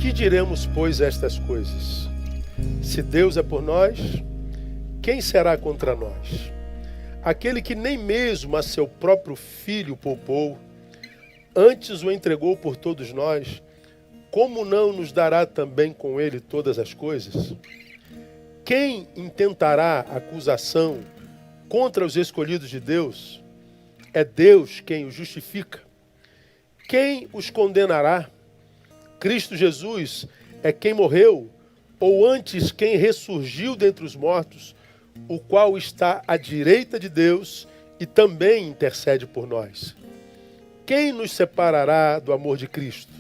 Que diremos, pois, estas coisas? Se Deus é por nós, quem será contra nós? Aquele que nem mesmo a seu próprio filho poupou, antes o entregou por todos nós, como não nos dará também com ele todas as coisas? Quem intentará acusação contra os escolhidos de Deus, é Deus quem os justifica. Quem os condenará? Cristo Jesus é quem morreu, ou antes quem ressurgiu dentre os mortos, o qual está à direita de Deus e também intercede por nós. Quem nos separará do amor de Cristo?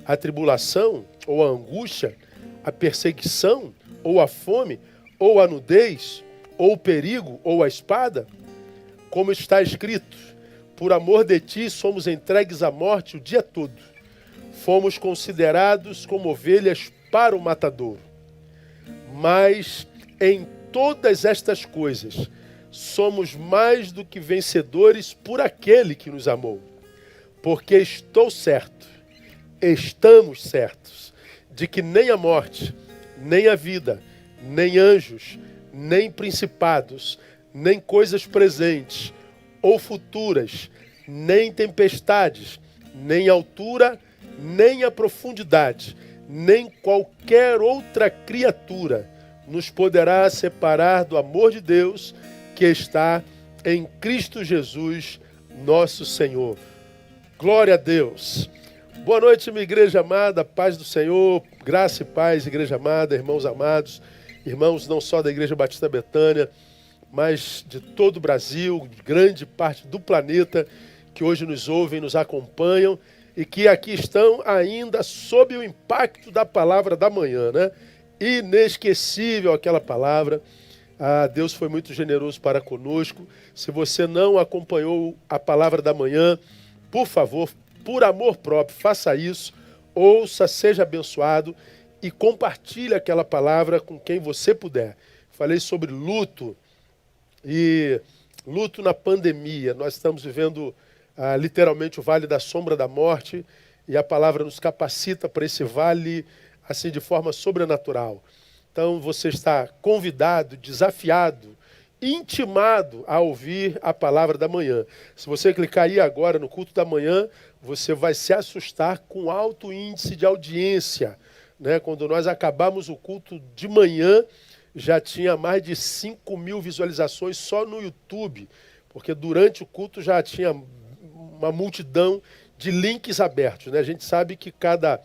A tribulação, ou a angústia, a perseguição, ou a fome, ou a nudez, ou o perigo, ou a espada? Como está escrito, por amor de ti somos entregues à morte o dia todo. Fomos considerados como ovelhas para o matadouro. Mas em todas estas coisas, somos mais do que vencedores por aquele que nos amou. Porque estamos certos, de que nem a morte, nem a vida, nem anjos, nem principados, nem coisas presentes ou futuras, nem tempestades, nem altura, nem a profundidade, nem qualquer outra criatura nos poderá separar do amor de Deus que está em Cristo Jesus, nosso Senhor. Glória a Deus. Boa noite, minha igreja amada, paz do Senhor, graça e paz, igreja amada, irmãos amados, irmãos não só da Igreja Batista Betânia, mas de todo o Brasil, de grande parte do planeta, que hoje nos ouvem, nos acompanham e que aqui estão ainda sob o impacto da palavra da manhã, né? Inesquecível aquela palavra. Deus foi muito generoso para conosco. Se você não acompanhou a palavra da manhã, por favor, por amor próprio, faça isso, ouça, seja abençoado e compartilhe aquela palavra com quem você puder. Falei sobre luto e luto na pandemia. Nós estamos vivendo literalmente o vale da sombra da morte e a palavra nos capacita para esse vale assim de forma sobrenatural. Então você está convidado, desafiado, intimado a ouvir a palavra da manhã. Se você clicar aí agora no culto da manhã, você vai se assustar com alto índice de audiência, né? Quando nós acabamos o culto de manhã, já tinha mais de 5.000 visualizações só no YouTube, porque durante o culto já tinha uma multidão de links abertos, né? A gente sabe que cada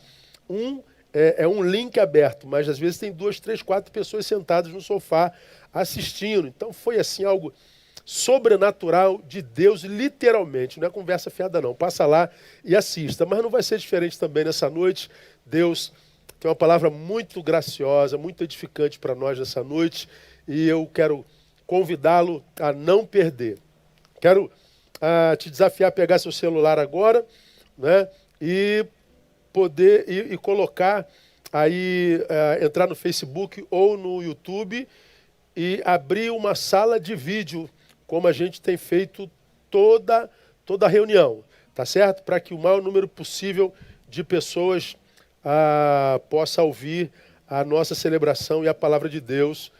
um é um link aberto, mas às vezes tem 2, 3, 4 pessoas sentadas no sofá assistindo. Então foi assim algo sobrenatural de Deus, literalmente. Não é conversa fiada não. Passa lá e assista. Mas não vai ser diferente também nessa noite. Deus tem uma palavra muito graciosa, muito edificante para nós nessa noite. E eu quero convidá-lo a não perder. Quero te desafiar a pegar seu celular agora, né? E poder e colocar aí, entrar no Facebook ou no YouTube e abrir uma sala de vídeo, como a gente tem feito toda a reunião, tá certo? Para que o maior número possível de pessoas possa ouvir a nossa celebração e a palavra de Deus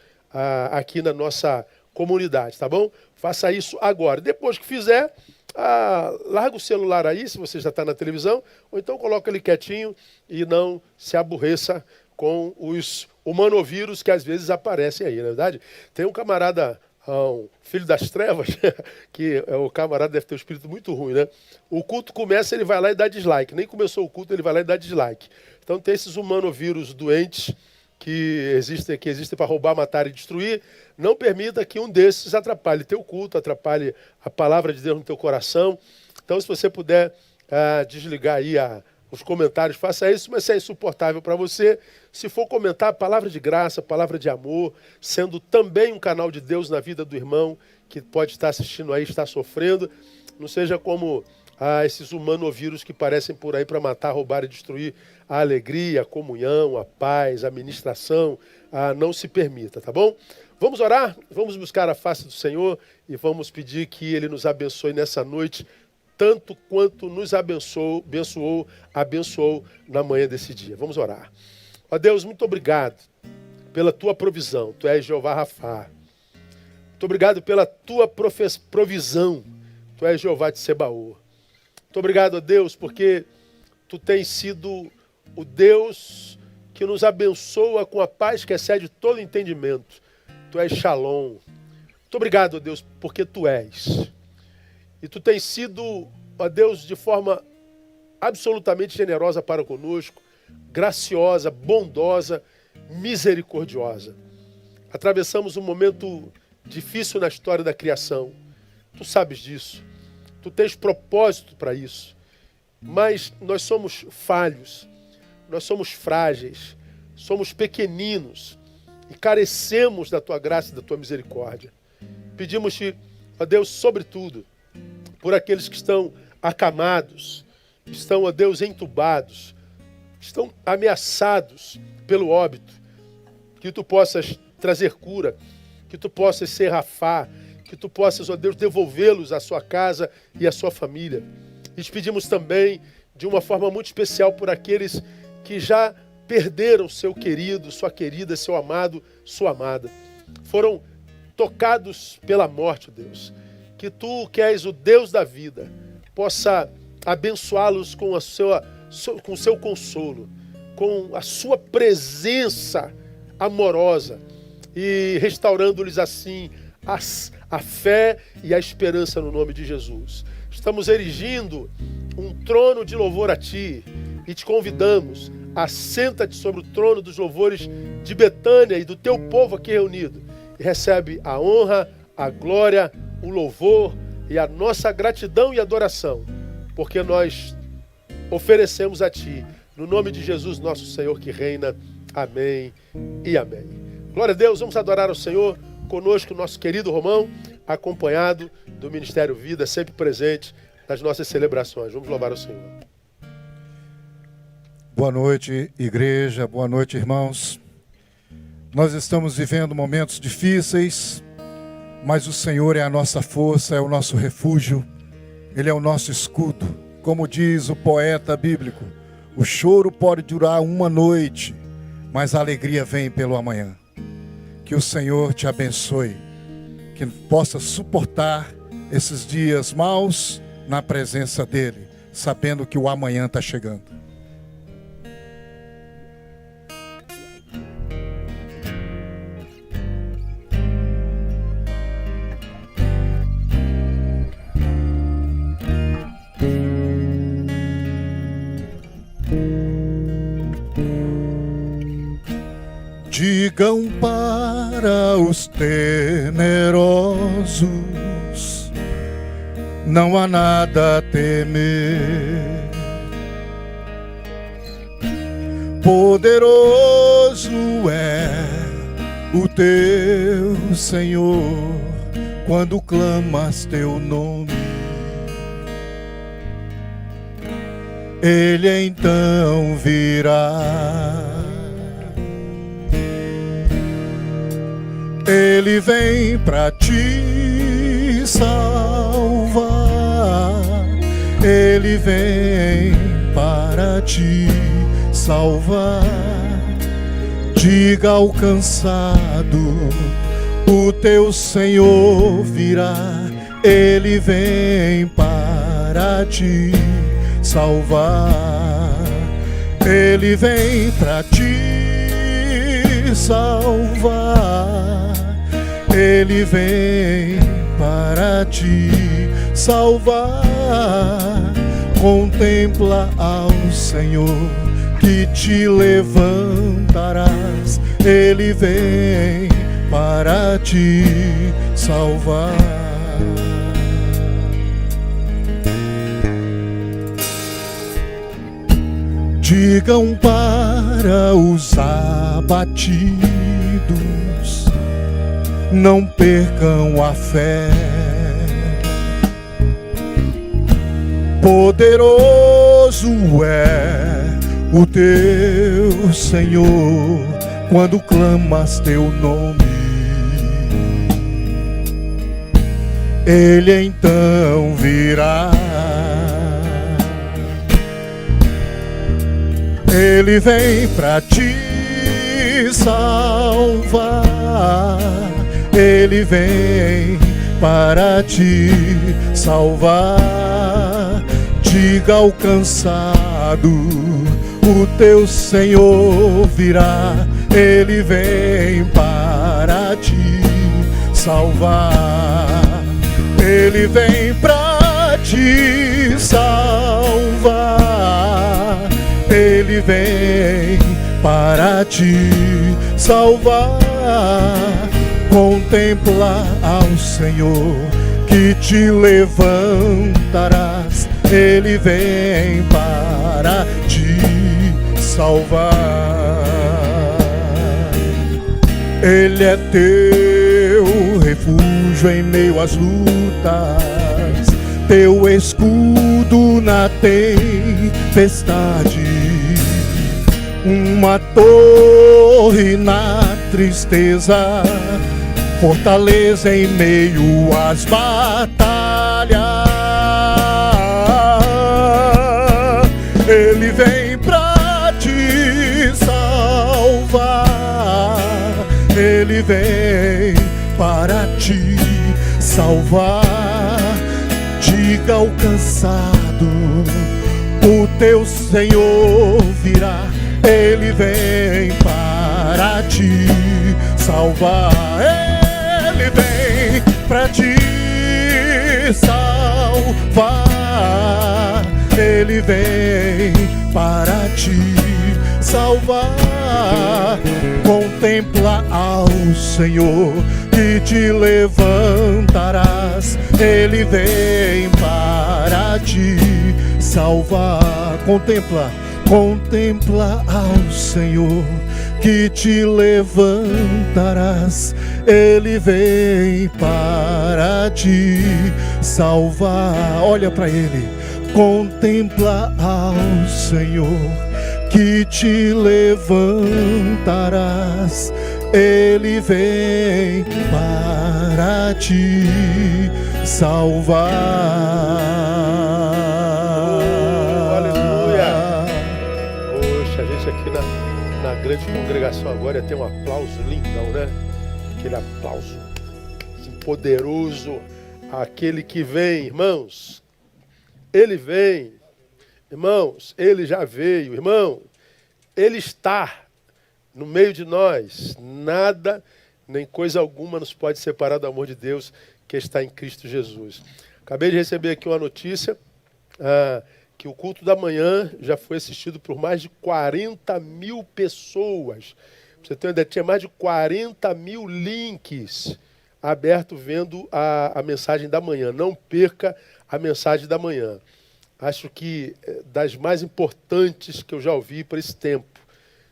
aqui na nossa comunidade, tá bom? Faça isso agora. Depois que fizer, larga o celular aí, se você já está na televisão, ou então coloca ele quietinho e não se aborreça com os humanovírus que às vezes aparecem aí, na verdade. Tem um camarada, um filho das trevas, que o camarada deve ter um espírito muito ruim, né? O culto começa, ele vai lá e dá dislike. Nem começou o culto, ele vai lá e dá dislike. Então tem esses humanovírus doentes que existem para roubar, matar e destruir. Não permita que um desses atrapalhe teu culto, atrapalhe a palavra de Deus no teu coração. Então, se você puder desligar aí os comentários, faça isso, mas se é insuportável para você, se for comentar, palavra de graça, palavra de amor, sendo também um canal de Deus na vida do irmão que pode estar assistindo aí, está sofrendo, não seja como esses humanovírus que parecem por aí para matar, roubar e destruir a alegria, a comunhão, a paz, a ministração. Não se permita, tá bom? Vamos orar, vamos buscar a face do Senhor e vamos pedir que Ele nos abençoe nessa noite, tanto quanto nos abençoou na manhã desse dia. Vamos orar. Ó Deus, muito obrigado pela Tua provisão. Tu és Jeová Rafá. Muito obrigado pela Tua provisão. Tu és Jeová de Sebaô. Muito obrigado, ó Deus, porque Tu tens sido o Deus que nos abençoa com a paz que excede todo entendimento. Tu és Shalom. Muito obrigado, ó Deus, porque Tu és. E Tu tens sido, ó Deus, de forma absolutamente generosa para conosco, graciosa, bondosa, misericordiosa. Atravessamos um momento difícil na história da criação. Tu sabes disso. Tu tens propósito para isso. Mas nós somos falhos, nós somos frágeis, somos pequeninos e carecemos da Tua graça e da Tua misericórdia. Pedimos-te, ó Deus, sobretudo, por aqueles que estão acamados, estão, ó Deus, entubados, estão ameaçados pelo óbito, que Tu possas trazer cura, que Tu possas serrafar, que Tu possas, ó Deus, devolvê-los à sua casa e à sua família. E te pedimos também, de uma forma muito especial, por aqueles que já perderam seu querido, sua querida, seu amado, sua amada. Foram tocados pela morte, Deus. Que Tu, que és o Deus da vida, possa abençoá-los com o seu consolo, com a Sua presença amorosa e restaurando-lhes assim a fé e a esperança no nome de Jesus. Estamos erigindo um trono de louvor a Ti e te convidamos, assenta-te sobre o trono dos louvores de Betânia e do Teu povo aqui reunido e recebe a honra, a glória, o louvor e a nossa gratidão e adoração, porque nós oferecemos a Ti, no nome de Jesus, nosso Senhor que reina. Amém e amém. Glória a Deus, vamos adorar ao Senhor. Conosco o nosso querido Romão, acompanhado do Ministério Vida, sempre presente nas nossas celebrações. Vamos louvar o Senhor. Boa noite, igreja. Boa noite, irmãos. Nós estamos vivendo momentos difíceis, mas o Senhor é a nossa força, é o nosso refúgio. Ele é o nosso escudo. Como diz o poeta bíblico, o choro pode durar uma noite, mas a alegria vem pelo amanhã. Que o Senhor te abençoe, que possa suportar esses dias maus na presença dEle, sabendo que o amanhã está chegando. Digam para os temerosos, não há nada a temer. Poderoso é o teu Senhor, quando clamas teu nome. Ele então virá. Ele vem para te salvar. Ele vem para te salvar. Diga ao cansado, o teu Senhor virá. Ele vem para te salvar. Ele vem para te salvar. Ele vem para te salvar. Contempla ao Senhor, que te levantarás. Ele vem para te salvar. Digam para os abatidos, não percam a fé. Poderoso é o teu Senhor, quando clamas teu nome. Ele então virá. Ele vem para te salvar. Ele vem para te salvar. Diga ao cansado, o teu Senhor virá. Ele vem para te salvar. Ele vem pra te salvar. Ele vem para te salvar. Contempla ao Senhor que te levantarás. Ele vem para te salvar. Ele é teu refúgio em meio às lutas, teu escudo na tempestade, uma torre na tristeza, fortaleza em meio às batalhas. Ele vem pra te salvar. Ele vem para te salvar. Diga ao cansado, o teu Senhor virá. Ele vem para te salvar. Ele vem para te salvar. Ele vem para te salvar. Contempla ao Senhor que te levantarás. Ele vem para te salvar. Contempla ao Senhor que te levantarás. Ele vem para te salvar. Olha para Ele. Contempla ao Senhor que te levantarás. Ele vem para te salvar. Aleluia. Poxa, a gente aqui na grande congregação agora tem um aplauso lindão, né? Aquele aplauso assim, poderoso. Aquele que vem, irmãos. Ele vem. Irmãos, Ele já veio. Irmão, Ele está no meio de nós. Nada, nem coisa alguma nos pode separar do amor de Deus que está em Cristo Jesus. Acabei de receber aqui uma notícia que o culto da manhã já foi assistido por mais de 40 mil pessoas. Pra você ter uma ideia, tinha mais de 40 mil links abertos vendo a mensagem da manhã. Não perca a mensagem da manhã. Acho que das mais importantes que eu já ouvi para esse tempo.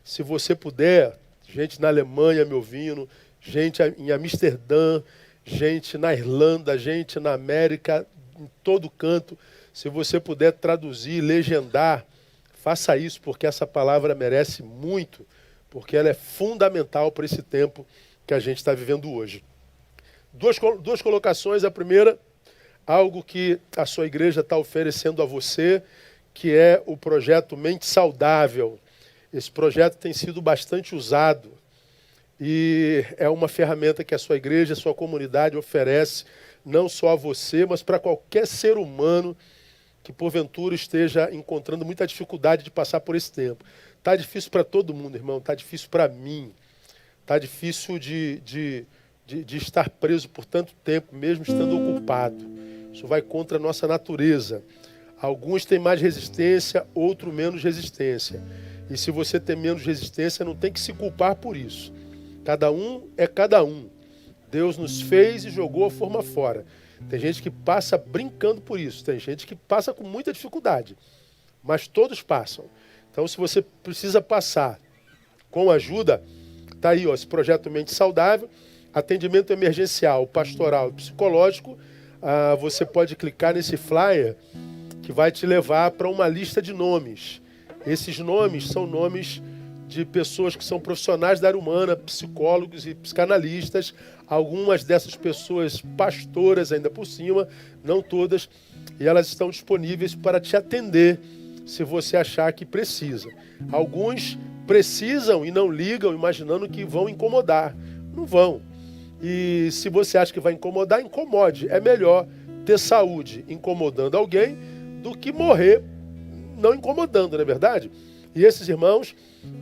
Se você puder, gente na Alemanha me ouvindo, gente em Amsterdã, gente na Irlanda, gente na América, em todo canto. Se você puder traduzir, legendar, faça isso, porque essa palavra merece muito, porque ela é fundamental para esse tempo que a gente está vivendo hoje. Duas colocações. A primeira, algo que a sua igreja está oferecendo a você, que é o projeto Mente Saudável. Esse projeto tem sido bastante usado e é uma ferramenta que a sua igreja, a sua comunidade oferece, não só a você, mas para qualquer ser humano que porventura esteja encontrando muita dificuldade de passar por esse tempo. Está difícil para todo mundo, irmão, está difícil para mim, está difícil de estar preso por tanto tempo, mesmo estando ocupado. Isso vai contra a nossa natureza. Alguns têm mais resistência, outros menos resistência. E se você tem menos resistência, não tem que se culpar por isso. Cada um é cada um. Deus nos fez e jogou a forma fora. Tem gente que passa brincando por isso. Tem gente que passa com muita dificuldade. Mas todos passam. Então, se você precisa passar com ajuda, está aí, ó, esse projeto Mente Saudável, atendimento emergencial, pastoral e psicológico. Você pode clicar nesse flyer que vai te levar para uma lista de nomes. Esses nomes são nomes de pessoas que são profissionais da área humana, psicólogos e psicanalistas. Algumas dessas pessoas pastoras ainda por cima, não todas, e elas estão disponíveis para te atender se você achar que precisa. Alguns precisam e não ligam imaginando que vão incomodar. Não vão. E se você acha que vai incomodar, incomode. É melhor ter saúde incomodando alguém do que morrer não incomodando, não é verdade? E esses irmãos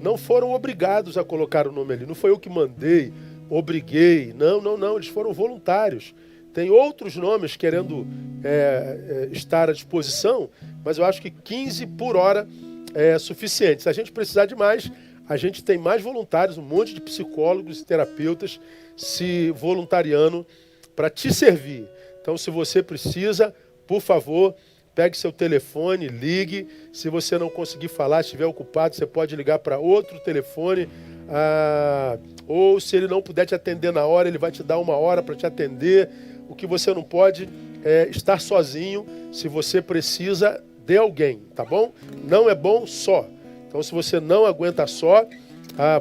não foram obrigados a colocar o nome ali. Não foi eu que mandei, obriguei. Não, eles foram voluntários. Tem outros nomes querendo estar à disposição, mas eu acho que 15 por hora é suficiente. Se a gente precisar de mais, a gente tem mais voluntários, um monte de psicólogos e terapeutas se voluntariando para te servir. Então, se você precisa, por favor, pegue seu telefone, ligue. Se você não conseguir falar, estiver ocupado, você pode ligar para outro telefone. Ou se ele não puder te atender na hora, ele vai te dar uma hora para te atender. O que você não pode é estar sozinho. Se você precisa de alguém, tá bom? Não é bom só. Então, se você não aguenta só,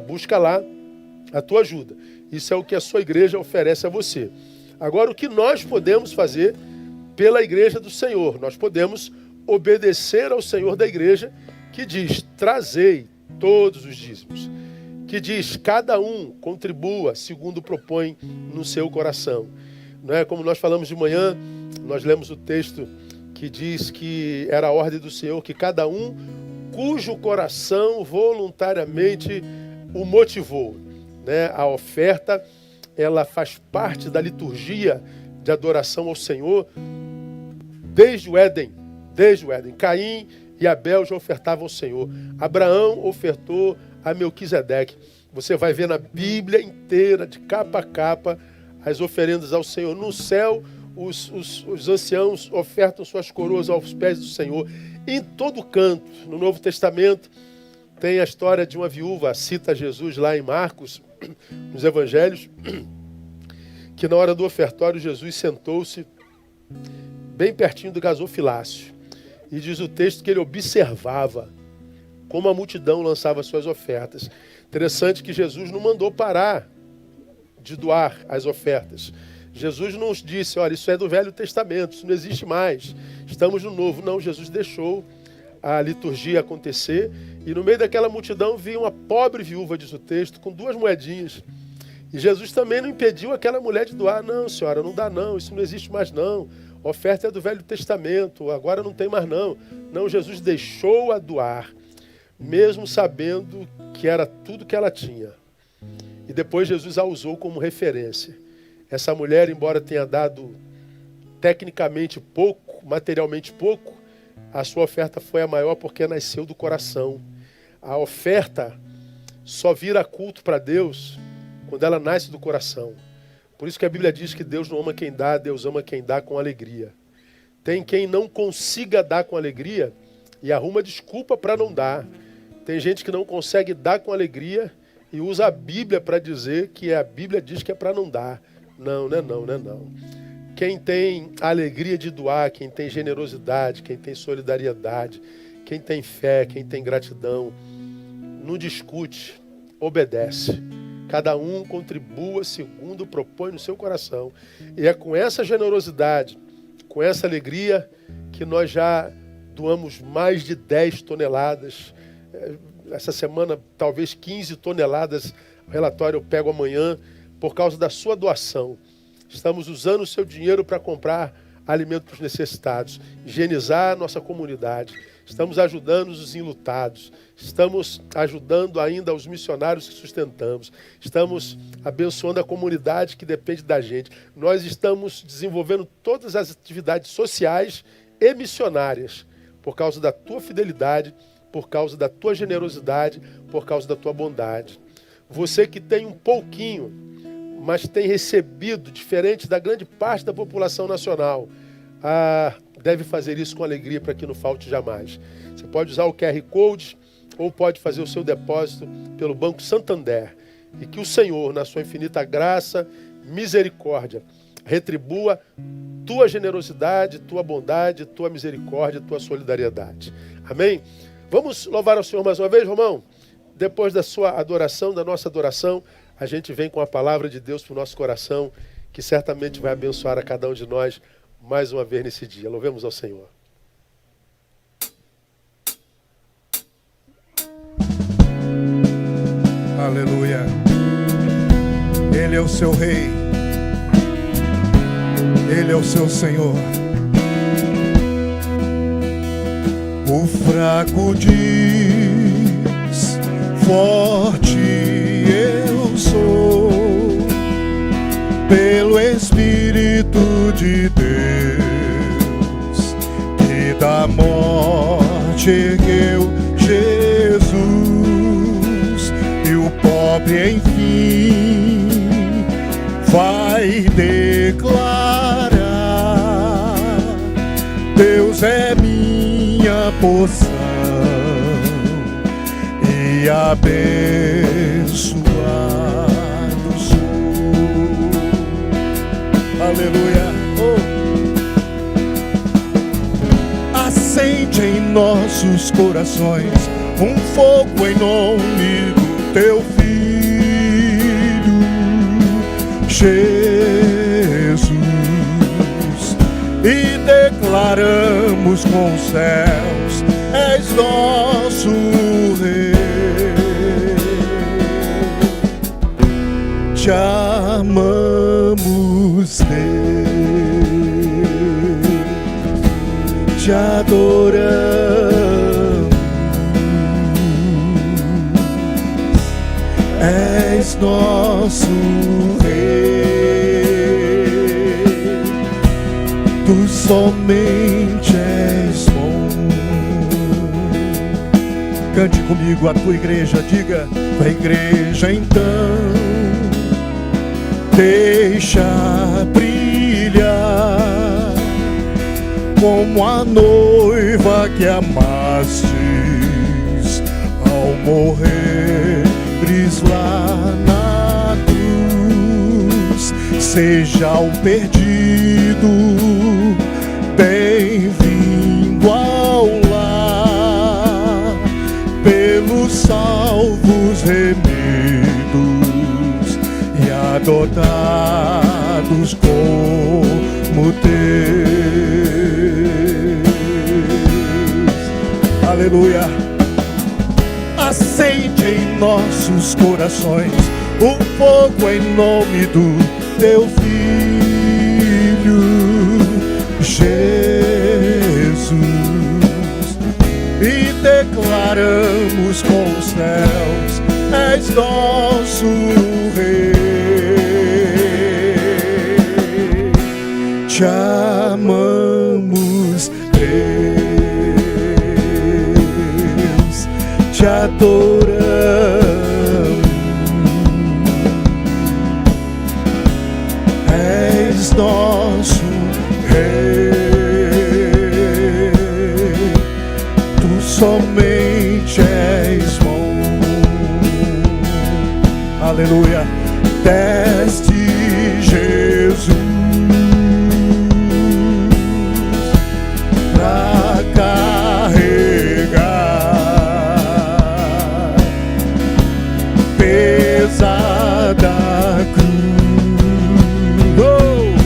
busca lá a tua ajuda. Isso é o que a sua igreja oferece a você. Agora, o que nós podemos fazer pela igreja do Senhor? Nós podemos obedecer ao Senhor da igreja, que diz, trazei todos os dízimos. Que diz, cada um contribua segundo propõe no seu coração. Não é? Como nós falamos de manhã, nós lemos o texto que diz que era a ordem do Senhor, que cada um cujo coração voluntariamente o motivou. Né? A oferta, ela faz parte da liturgia de adoração ao Senhor desde o Éden. Caim e Abel já ofertavam ao Senhor. Abraão ofertou a Melquisedeque. Você vai ver na Bíblia inteira, de capa a capa, as oferendas ao Senhor. No céu, os anciãos ofertam suas coroas aos pés do Senhor. Em todo canto, no Novo Testamento, tem a história de uma viúva, cita Jesus lá em Marcos, nos Evangelhos, que na hora do ofertório Jesus sentou-se bem pertinho do gasofilácio. E diz o texto que ele observava como a multidão lançava suas ofertas. Interessante que Jesus não mandou parar de doar as ofertas. Jesus não disse, olha, isso é do Velho Testamento, isso não existe mais, estamos no Novo. Não, Jesus deixou a liturgia acontecer e no meio daquela multidão vinha uma pobre viúva, diz o texto, com 2 moedinhas. E Jesus também não impediu aquela mulher de doar. Não, senhora, não dá não, isso não existe mais não. A oferta é do Velho Testamento, agora não tem mais não. Não, Jesus deixou-a doar, mesmo sabendo que era tudo que ela tinha. E depois Jesus a usou como referência. Essa mulher, embora tenha dado tecnicamente pouco, materialmente pouco, a sua oferta foi a maior porque nasceu do coração. A oferta só vira culto para Deus quando ela nasce do coração. Por isso que a Bíblia diz que Deus não ama quem dá, Deus ama quem dá com alegria. Tem quem não consiga dar com alegria e arruma desculpa para não dar. Tem gente que não consegue dar com alegria e usa a Bíblia para dizer que a Bíblia diz que é para não dar. Não. Quem tem a alegria de doar, quem tem generosidade, quem tem solidariedade, quem tem fé, quem tem gratidão, não discute, obedece. Cada um contribua segundo propõe no seu coração. E é com essa generosidade, com essa alegria, que nós já doamos mais de 10 toneladas. Essa semana, talvez 15 toneladas. O relatório eu pego amanhã, por causa da sua doação. Estamos usando o seu dinheiro para comprar alimento para os necessitados, higienizar a nossa comunidade. Estamos ajudando os enlutados. Estamos ajudando ainda os missionários que sustentamos. Estamos abençoando a comunidade que depende da gente. Nós estamos desenvolvendo todas as atividades sociais e missionárias por causa da tua fidelidade, por causa da tua generosidade, por causa da tua bondade. Você que tem um pouquinho, mas tem recebido, diferente da grande parte da população nacional, deve fazer isso com alegria para que não falte jamais. Você pode usar o QR Code ou pode fazer o seu depósito pelo Banco Santander. E que o Senhor, na sua infinita graça, misericórdia, retribua tua generosidade, tua bondade, tua misericórdia, tua solidariedade. Amém? Vamos louvar ao Senhor mais uma vez, Romão? Depois da sua adoração, da nossa adoração, a gente vem com a palavra de Deus para o nosso coração, que certamente vai abençoar a cada um de nós mais uma vez nesse dia. Louvemos ao Senhor. Aleluia. Ele é o seu rei. Ele é o seu Senhor. O fraco diz, forte eu sou. pelo Espírito de Deus, que da morte ergueu Jesus, e o pobre enfim vai declarar: Deus é minha porção e abençoado sou. Aleluia. Acende em nossos corações um fogo em nome do teu Filho Jesus, e declaramos com os céus: és nosso Rei. Te amamos, Deus, te adoramos, és nosso Rei, tu somente és bom. Cante comigo a tua igreja, diga: a igreja então deixa brilhar como a noiva que amastes ao morreres lá na cruz. Seja o perdido bem-vindo ao lar, pelos salvos remidos e adotados como teus. Aleluia. Acende em nossos corações um fogo em nome do teu Filho Jesus, e declaramos com os céus: és nosso Rei. Te amamos, Deus, te adoramos, és nosso Rei, tu somente és bom. Aleluia. Deste Jesus pra carregar pesada cruz,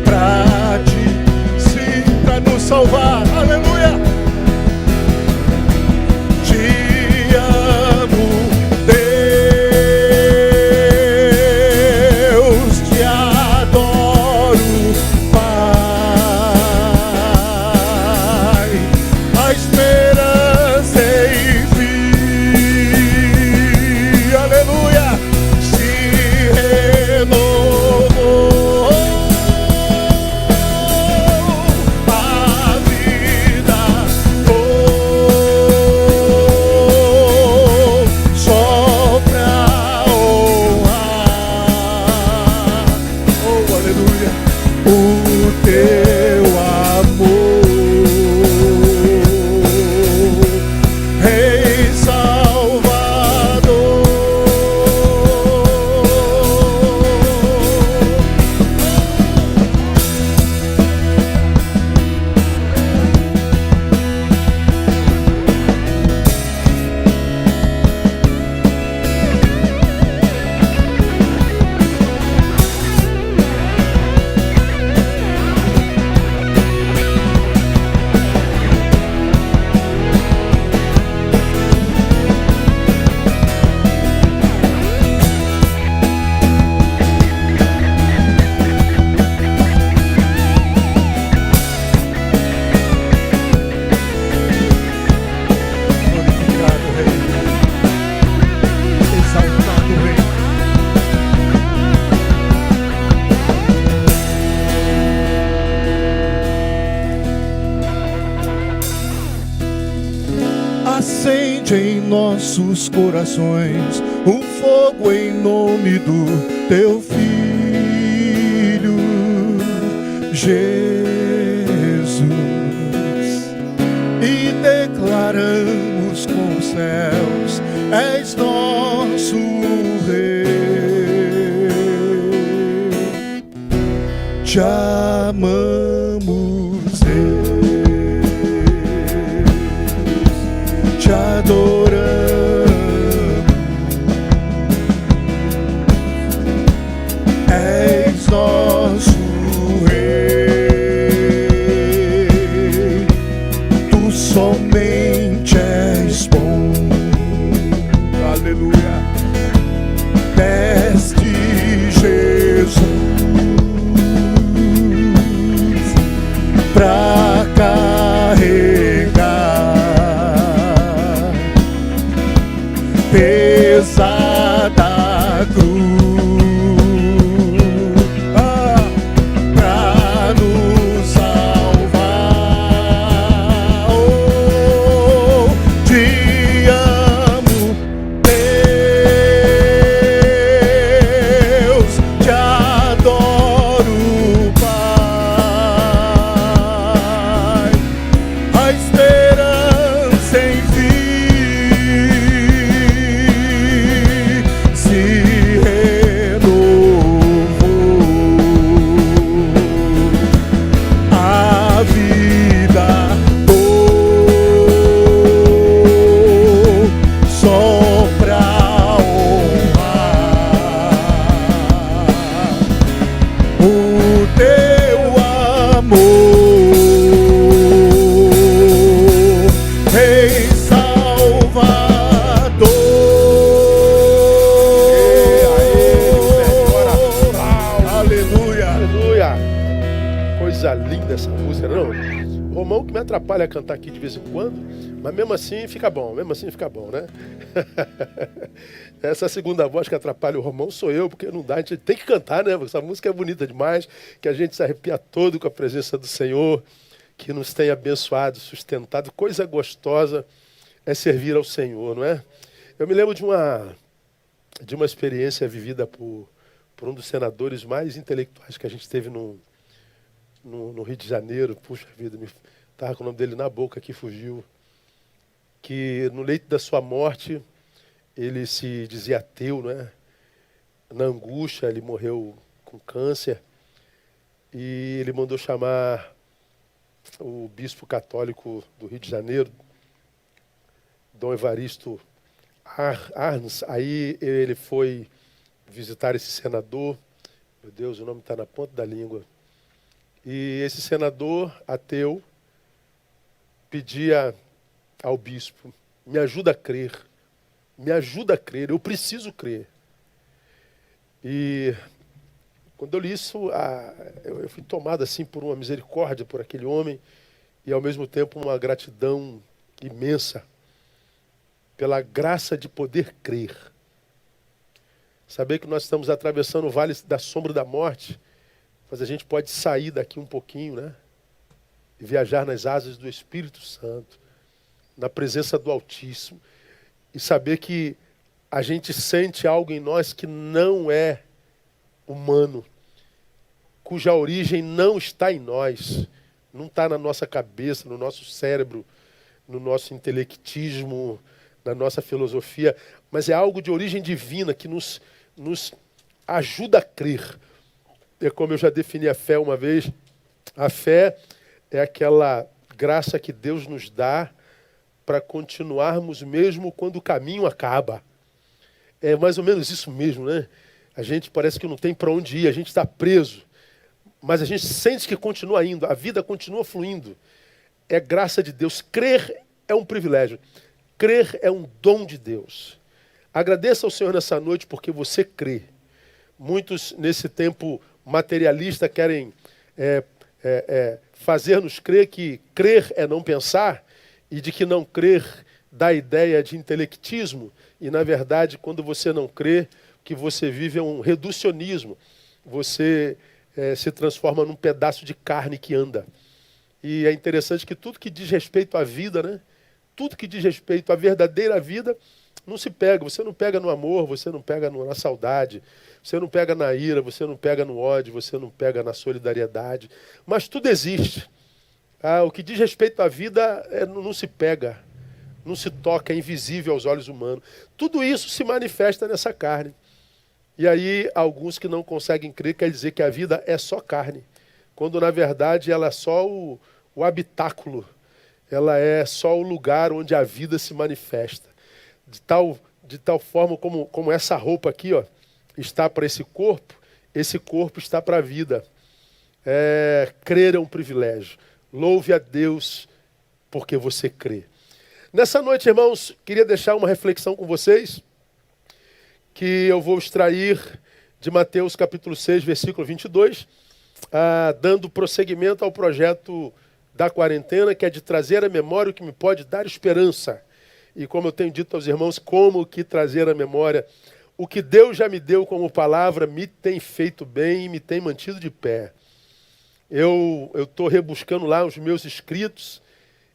pra ti, sim, pra nos salvar. Aleluia. Te amo, Deus, em nossos corações o fogo em nome do teu Filho Jesus, e declaramos com os céus: és nosso Rei. Te amamos, Deus, te adoramos, és nosso Rei, tu somente és bom. Aleluia. Deste Jesus pra carregar pesada cruz, pra nos salvar. Oh, te amo, Deus, te adoro, Pai. A esperança em vir se renovou. A vida dou só pra honrar o teu amor, Rei Salvador. Aleluia. Aleluia! Coisa linda essa música, não? O Romão que me atrapalha a cantar aqui de vez em quando, mas mesmo assim fica bom, né? Essa segunda voz que atrapalha o Romão sou eu, porque não dá, a gente tem que cantar, né? Essa música é bonita demais, que a gente se arrepia todo com a presença do Senhor, que nos tem abençoado, sustentado. Coisa gostosa é servir ao Senhor, não é? Eu me lembro de uma experiência vivida por um dos senadores mais intelectuais que a gente teve no Rio de Janeiro. Puxa vida, estava com o nome dele na boca, que fugiu. Que no leito da sua morte, ele se dizia ateu, não é? Na angústia, ele morreu com câncer. E ele mandou chamar o bispo católico do Rio de Janeiro, Dom Evaristo Arns. Aí ele foi visitar esse senador. Meu Deus, o nome está na ponta da língua. E esse senador ateu pedia ao bispo: me ajuda a crer, eu preciso crer. E quando eu li isso, eu fui tomado assim por uma misericórdia por aquele homem e ao mesmo tempo uma gratidão imensa pela graça de poder crer. Saber que nós estamos atravessando o vale da sombra da morte, mas a gente pode sair daqui um pouquinho, né? E viajar nas asas do Espírito Santo, na presença do Altíssimo, e saber que a gente sente algo em nós que não é humano, cuja origem não está em nós, não está na nossa cabeça, no nosso cérebro, no nosso intelectismo, na nossa filosofia, mas é algo de origem divina que nos ajuda a crer. É como eu já defini a fé uma vez: a fé é aquela graça que Deus nos dá para continuarmos mesmo quando o caminho acaba. É mais ou menos isso mesmo, né? A gente parece que não tem para onde ir, a gente está preso, mas a gente sente que continua indo, a vida continua fluindo. É graça de Deus. Crer é um privilégio. Crer é um dom de Deus. Agradeça ao Senhor nessa noite porque você crê. Muitos, nesse tempo materialista, querem fazer-nos crer que crer é não pensar, e de que não crer dá a ideia de intelectismo. E, na verdade, quando você não crê, o que você vive é um reducionismo. Você se transforma num pedaço de carne que anda. E é interessante que tudo que diz respeito à vida, né? tudo que diz respeito à verdadeira vida não se pega. Você não pega no amor, você não pega na saudade, você não pega na ira, você não pega no ódio, você não pega na solidariedade. Mas tudo existe. O que diz respeito à vida não se pega, não se toca, é invisível aos olhos humanos. Tudo isso se manifesta nessa carne. E aí, alguns que não conseguem crer, quer dizer que a vida é só carne, quando na verdade ela é só o habitáculo, ela é só o lugar onde a vida se manifesta. De tal forma como essa roupa aqui, ó, está para esse corpo está para a vida. Crer é um privilégio. Louve a Deus porque você crê. Nessa noite, irmãos, queria deixar uma reflexão com vocês, que eu vou extrair de Mateus capítulo 6, versículo 22, dando prosseguimento ao projeto da quarentena, que é de trazer à memória o que me pode dar esperança. E como eu tenho dito aos irmãos, como que trazer à memória o que Deus já me deu como palavra, me tem feito bem e me tem mantido de pé. Eu estou rebuscando lá os meus escritos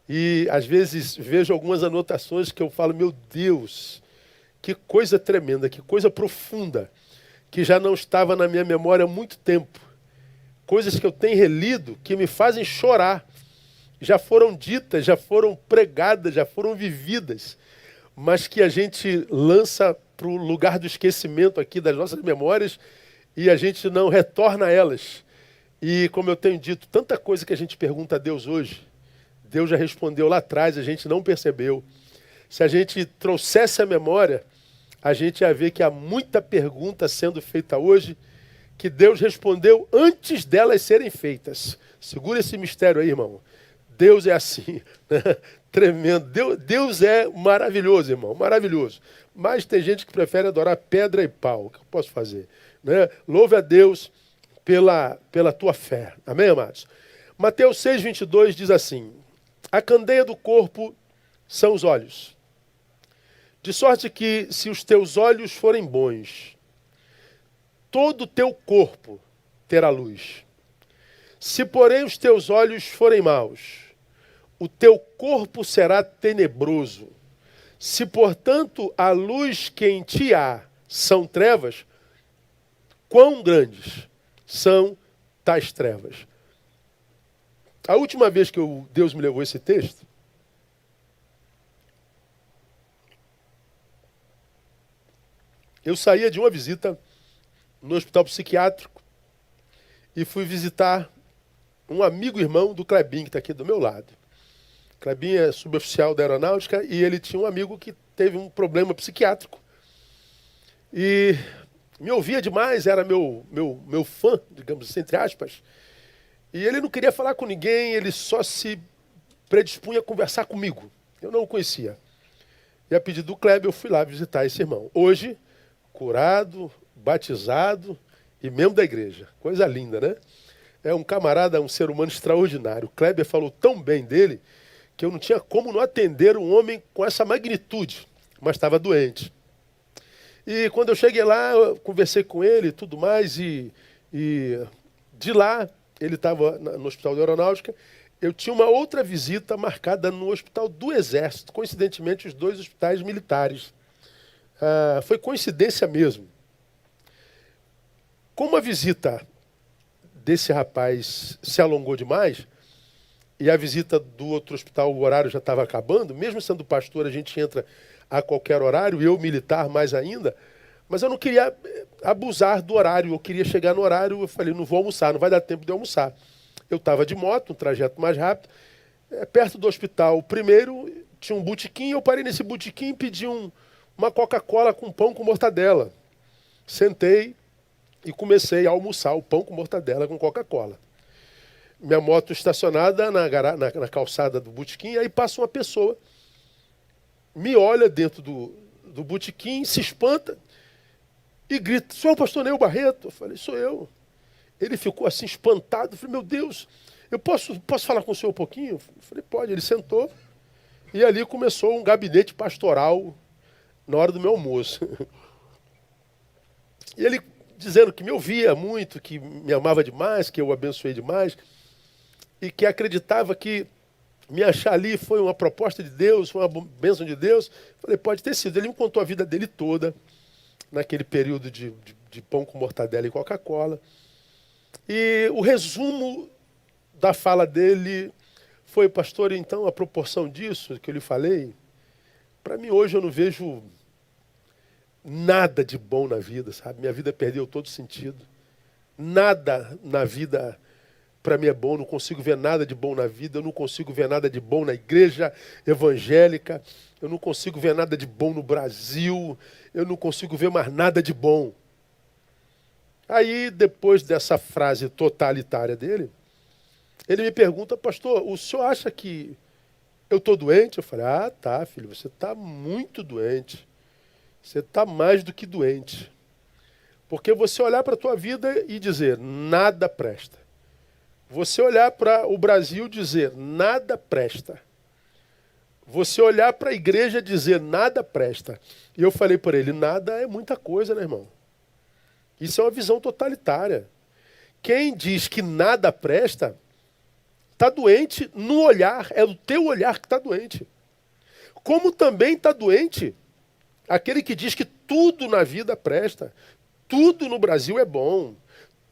e às vezes vejo algumas anotações que eu falo, meu Deus, que coisa tremenda, que coisa profunda, que já não estava na minha memória há muito tempo. Coisas que eu tenho relido que me fazem chorar. Já foram ditas, já foram pregadas, já foram vividas, mas que a gente lança para o lugar do esquecimento aqui das nossas memórias e a gente não retorna a elas. E como eu tenho dito, tanta coisa que a gente pergunta a Deus hoje, Deus já respondeu lá atrás, a gente não percebeu. Se a gente trouxesse a memória, a gente ia ver que há muita pergunta sendo feita hoje, que Deus respondeu antes delas serem feitas. Segura esse mistério aí, irmão. Deus é assim, né? Tremendo. Deus é maravilhoso, irmão, maravilhoso. Mas tem gente que prefere adorar pedra e pau. O que eu posso fazer? Né? Louve a Deus pela tua fé. Amém, amados? Mateus 6, 22 diz assim: a candeia do corpo são os olhos. De sorte que, se os teus olhos forem bons, todo o teu corpo terá luz. Se, porém, os teus olhos forem maus, o teu corpo será tenebroso. Se, portanto, a luz que em ti há são trevas, quão grandes são tais trevas? A última vez que Deus me levou esse texto, eu saía de uma visita no hospital psiquiátrico e fui visitar um amigo irmão do Clebinho, que está aqui do meu lado. Clebinho é suboficial da aeronáutica e ele tinha um amigo que teve um problema psiquiátrico. E me ouvia demais, era meu fã, digamos assim, entre aspas. E ele não queria falar com ninguém, ele só se predispunha a conversar comigo. Eu não o conhecia. E a pedido do Kleber, eu fui lá visitar esse irmão. Hoje, curado, batizado e membro da igreja. Coisa linda, né? É um camarada, um ser humano extraordinário. O Kleber falou tão bem dele que eu não tinha como não atender um homem com essa magnitude, mas estava doente. E quando eu cheguei lá, eu conversei com ele e tudo mais, e de lá, ele estava no Hospital da Aeronáutica, eu tinha uma outra visita marcada no Hospital do Exército, coincidentemente os dois hospitais militares. Foi coincidência mesmo. Como a visita desse rapaz se alongou demais, e a visita do outro hospital, o horário já estava acabando, mesmo sendo pastor, a gente entra a qualquer horário, e eu militar mais ainda, mas eu não queria abusar do horário, eu queria chegar no horário, eu falei, não vou almoçar, não vai dar tempo de eu almoçar. Eu estava de moto, um trajeto mais rápido, perto do hospital. Primeiro, tinha um botequim, eu parei nesse botequim e pedi uma Coca-Cola com pão com mortadela. Sentei e comecei a almoçar o pão com mortadela com Coca-Cola. Minha moto estacionada na calçada do botequim, aí passa uma pessoa, me olha dentro do botequim, se espanta e grita, "Senhor pastor Neu Barreto?" Eu falei, "Sou eu." Ele ficou assim espantado, eu falei, "Meu Deus, eu posso falar com o senhor um pouquinho?" Eu falei, "Pode." Ele sentou e ali começou um gabinete pastoral na hora do meu almoço. E ele dizendo que me ouvia muito, que me amava demais, que eu o abençoei demais, e que acreditava que me achar ali foi uma proposta de Deus, foi uma bênção de Deus. Falei, pode ter sido. Ele me contou a vida dele toda, naquele período de pão com mortadela e Coca-Cola. E o resumo da fala dele foi, pastor, então a proporção disso que eu lhe falei, para mim hoje eu não vejo nada de bom na vida, sabe? Minha vida perdeu todo sentido. Nada na vida para mim é bom, não consigo ver nada de bom na vida, eu não consigo ver nada de bom na igreja evangélica, eu não consigo ver nada de bom no Brasil, eu não consigo ver mais nada de bom. Aí, depois dessa frase totalitária dele, ele me pergunta, pastor, o senhor acha que eu estou doente? Eu falei, ah, tá, filho, você está muito doente. Você está mais do que doente. Porque você olhar para a tua vida e dizer, nada presta. Você olhar para o Brasil e dizer, nada presta. Você olhar para a igreja e dizer, nada presta. E eu falei para ele, nada é muita coisa, né, irmão? Isso é uma visão totalitária. Quem diz que nada presta, está doente no olhar. É o teu olhar que está doente. Como também está doente aquele que diz que tudo na vida presta. Tudo no Brasil é bom.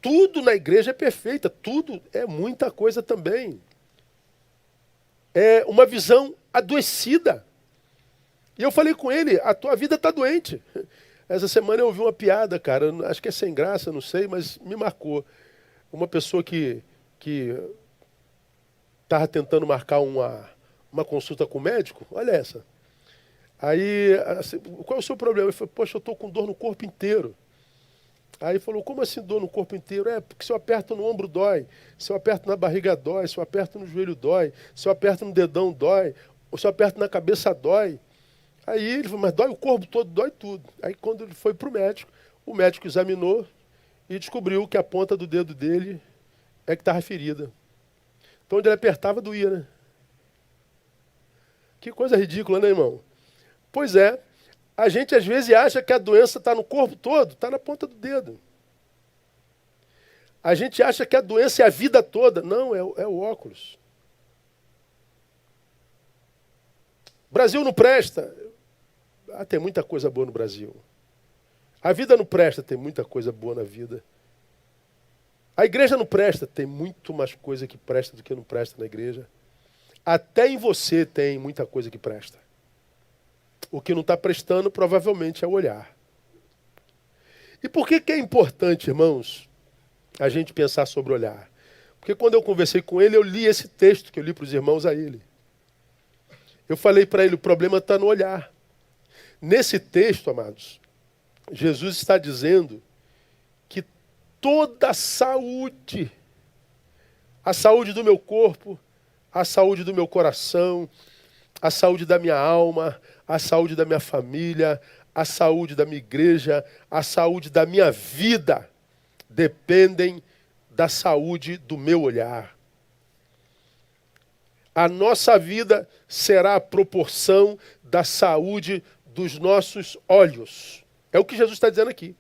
Tudo na igreja é perfeita, tudo é muita coisa também. É uma visão adoecida. E eu falei com ele, a tua vida está doente. Essa semana eu ouvi uma piada, cara, acho que é sem graça, não sei, mas me marcou. Uma pessoa que estava tentando marcar uma consulta com o médico, olha essa. Aí, assim, qual é o seu problema? Ele falou, poxa, eu estou com dor no corpo inteiro. Aí falou, como assim dor no corpo inteiro? É, porque se eu aperto no ombro dói, se eu aperto na barriga dói, se eu aperto no joelho dói, se eu aperto no dedão dói, ou se eu aperto na cabeça dói. Aí ele falou, mas dói o corpo todo, dói tudo. Aí quando ele foi para o médico examinou e descobriu que a ponta do dedo dele é que estava ferida. Então onde ele apertava doía, né? Que coisa ridícula, né, irmão? Pois é. A gente às vezes acha que a doença está no corpo todo, está na ponta do dedo. A gente acha que a doença é a vida toda. Não, é o óculos. Brasil não presta. Ah, tem muita coisa boa no Brasil. A vida não presta, tem muita coisa boa na vida. A igreja não presta, tem muito mais coisa que presta do que não presta na igreja. Até em você tem muita coisa que presta. O que não está prestando, provavelmente, é o olhar. E por que é importante, irmãos, a gente pensar sobre olhar? Porque quando eu conversei com ele, eu li esse texto que eu li para os irmãos a ele. Eu falei para ele, o problema está no olhar. Nesse texto, amados, Jesus está dizendo que toda a saúde do meu corpo, a saúde do meu coração, a saúde da minha alma, a saúde da minha família, a saúde da minha igreja, a saúde da minha vida, dependem da saúde do meu olhar. A nossa vida será a proporção da saúde dos nossos olhos. É o que Jesus está dizendo aqui.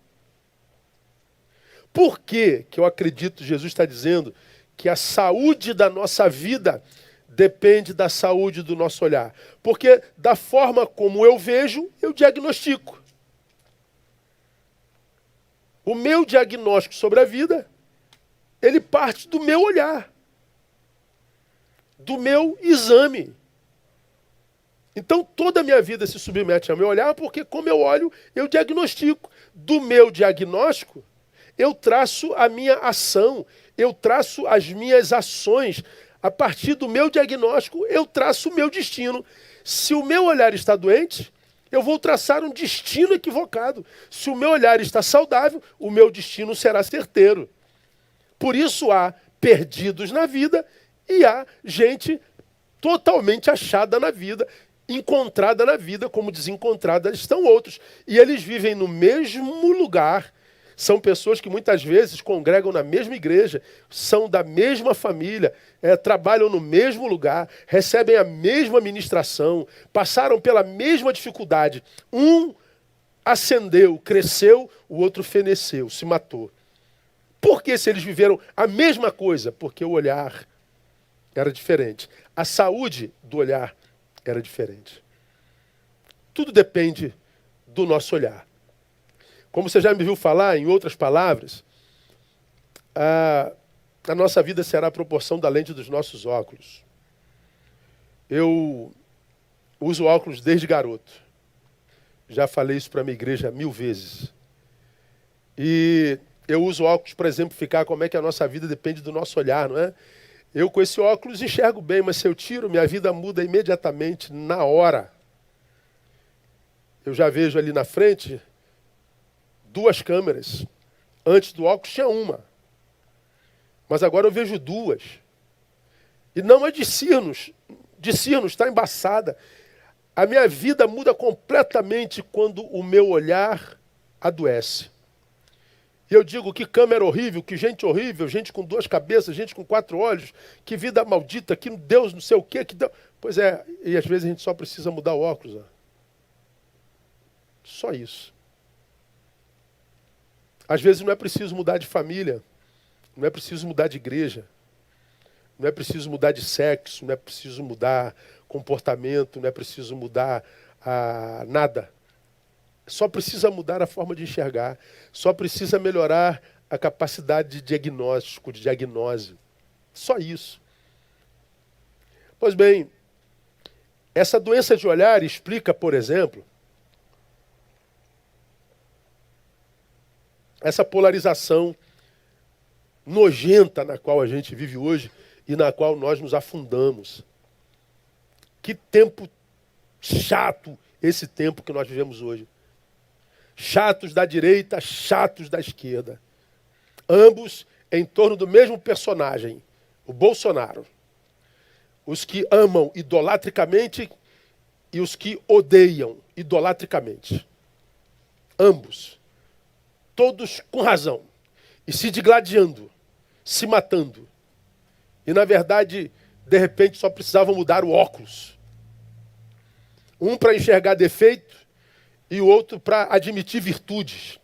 Por que eu acredito Jesus está dizendo que a saúde da nossa vida depende da saúde do nosso olhar? Porque da forma como eu vejo, eu diagnostico. O meu diagnóstico sobre a vida, ele parte do meu olhar, do meu exame. Então toda a minha vida se submete ao meu olhar, porque como eu olho, eu diagnostico. Do meu diagnóstico, eu traço a minha ação, eu traço as minhas ações. A partir do meu diagnóstico, eu traço o meu destino. Se o meu olhar está doente, eu vou traçar um destino equivocado. Se o meu olhar está saudável, o meu destino será certeiro. Por isso há perdidos na vida e há gente totalmente achada na vida, encontrada na vida, como desencontrada estão outros. E eles vivem no mesmo lugar. São pessoas que muitas vezes congregam na mesma igreja, são da mesma família, trabalham no mesmo lugar, recebem a mesma ministração, passaram pela mesma dificuldade. Um ascendeu, cresceu, o outro feneceu, se matou. Por que se eles viveram a mesma coisa? Porque o olhar era diferente. A saúde do olhar era diferente. Tudo depende do nosso olhar. Como você já me viu falar, em outras palavras, a nossa vida será a proporção da lente dos nossos óculos. Eu uso óculos desde garoto. Já falei isso para a minha igreja 1000 vezes. E eu uso óculos para exemplificar como é que a nossa vida depende do nosso olhar, não é? Eu com esse óculos enxergo bem, mas se eu tiro, minha vida muda imediatamente, na hora. Eu já vejo ali na frente 2 câmeras. Antes do óculos tinha uma. Mas agora eu vejo 2. E não é de Cirnos. De Cirnos está embaçada. A minha vida muda completamente quando o meu olhar adoece. E eu digo que câmera horrível, que gente horrível, gente com 2 cabeças, gente com 4 olhos, que vida maldita, que Deus não sei o quê. Que Deus... Pois é, e às vezes a gente só precisa mudar o óculos. Ó. Só isso. Às vezes não é preciso mudar de família, não é preciso mudar de igreja, não é preciso mudar de sexo, não é preciso mudar comportamento, não é preciso mudar nada. Só precisa mudar a forma de enxergar, só precisa melhorar a capacidade de diagnóstico, de diagnose. Só isso. Pois bem, essa doença de olhar explica, por exemplo, essa polarização nojenta na qual a gente vive hoje e na qual nós nos afundamos. Que tempo chato esse tempo que nós vivemos hoje. Chatos da direita, chatos da esquerda. Ambos em torno do mesmo personagem, o Bolsonaro. Os que amam idolatricamente e os que odeiam idolatricamente. Ambos. Todos com razão. E se digladiando, se matando. E na verdade, de repente, só precisavam mudar o óculos. Um para enxergar defeito e o outro para admitir virtudes.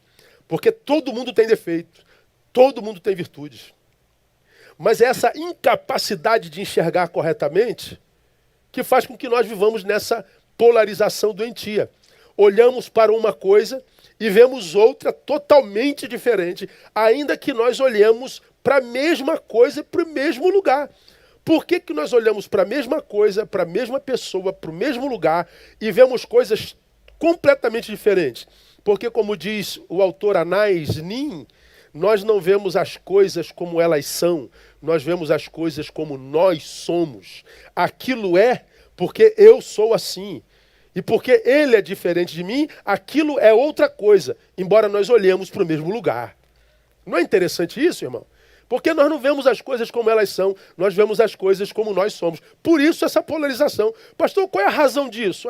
Porque todo mundo tem defeito, todo mundo tem virtudes. Mas é essa incapacidade de enxergar corretamente que faz com que nós vivamos nessa polarização doentia. Olhamos para uma coisa e vemos outra totalmente diferente, ainda que nós olhemos para a mesma coisa, para o mesmo lugar. Por que nós olhamos para a mesma coisa, para a mesma pessoa, para o mesmo lugar e vemos coisas completamente diferentes? Porque, como diz o autor Anais Nin, nós não vemos as coisas como elas são, nós vemos as coisas como nós somos. Aquilo é porque eu sou assim. E porque ele é diferente de mim, aquilo é outra coisa, embora nós olhemos para o mesmo lugar. Não é interessante isso, irmão? Porque nós não vemos as coisas como elas são, nós vemos as coisas como nós somos. Por isso essa polarização. Pastor, qual é a razão disso?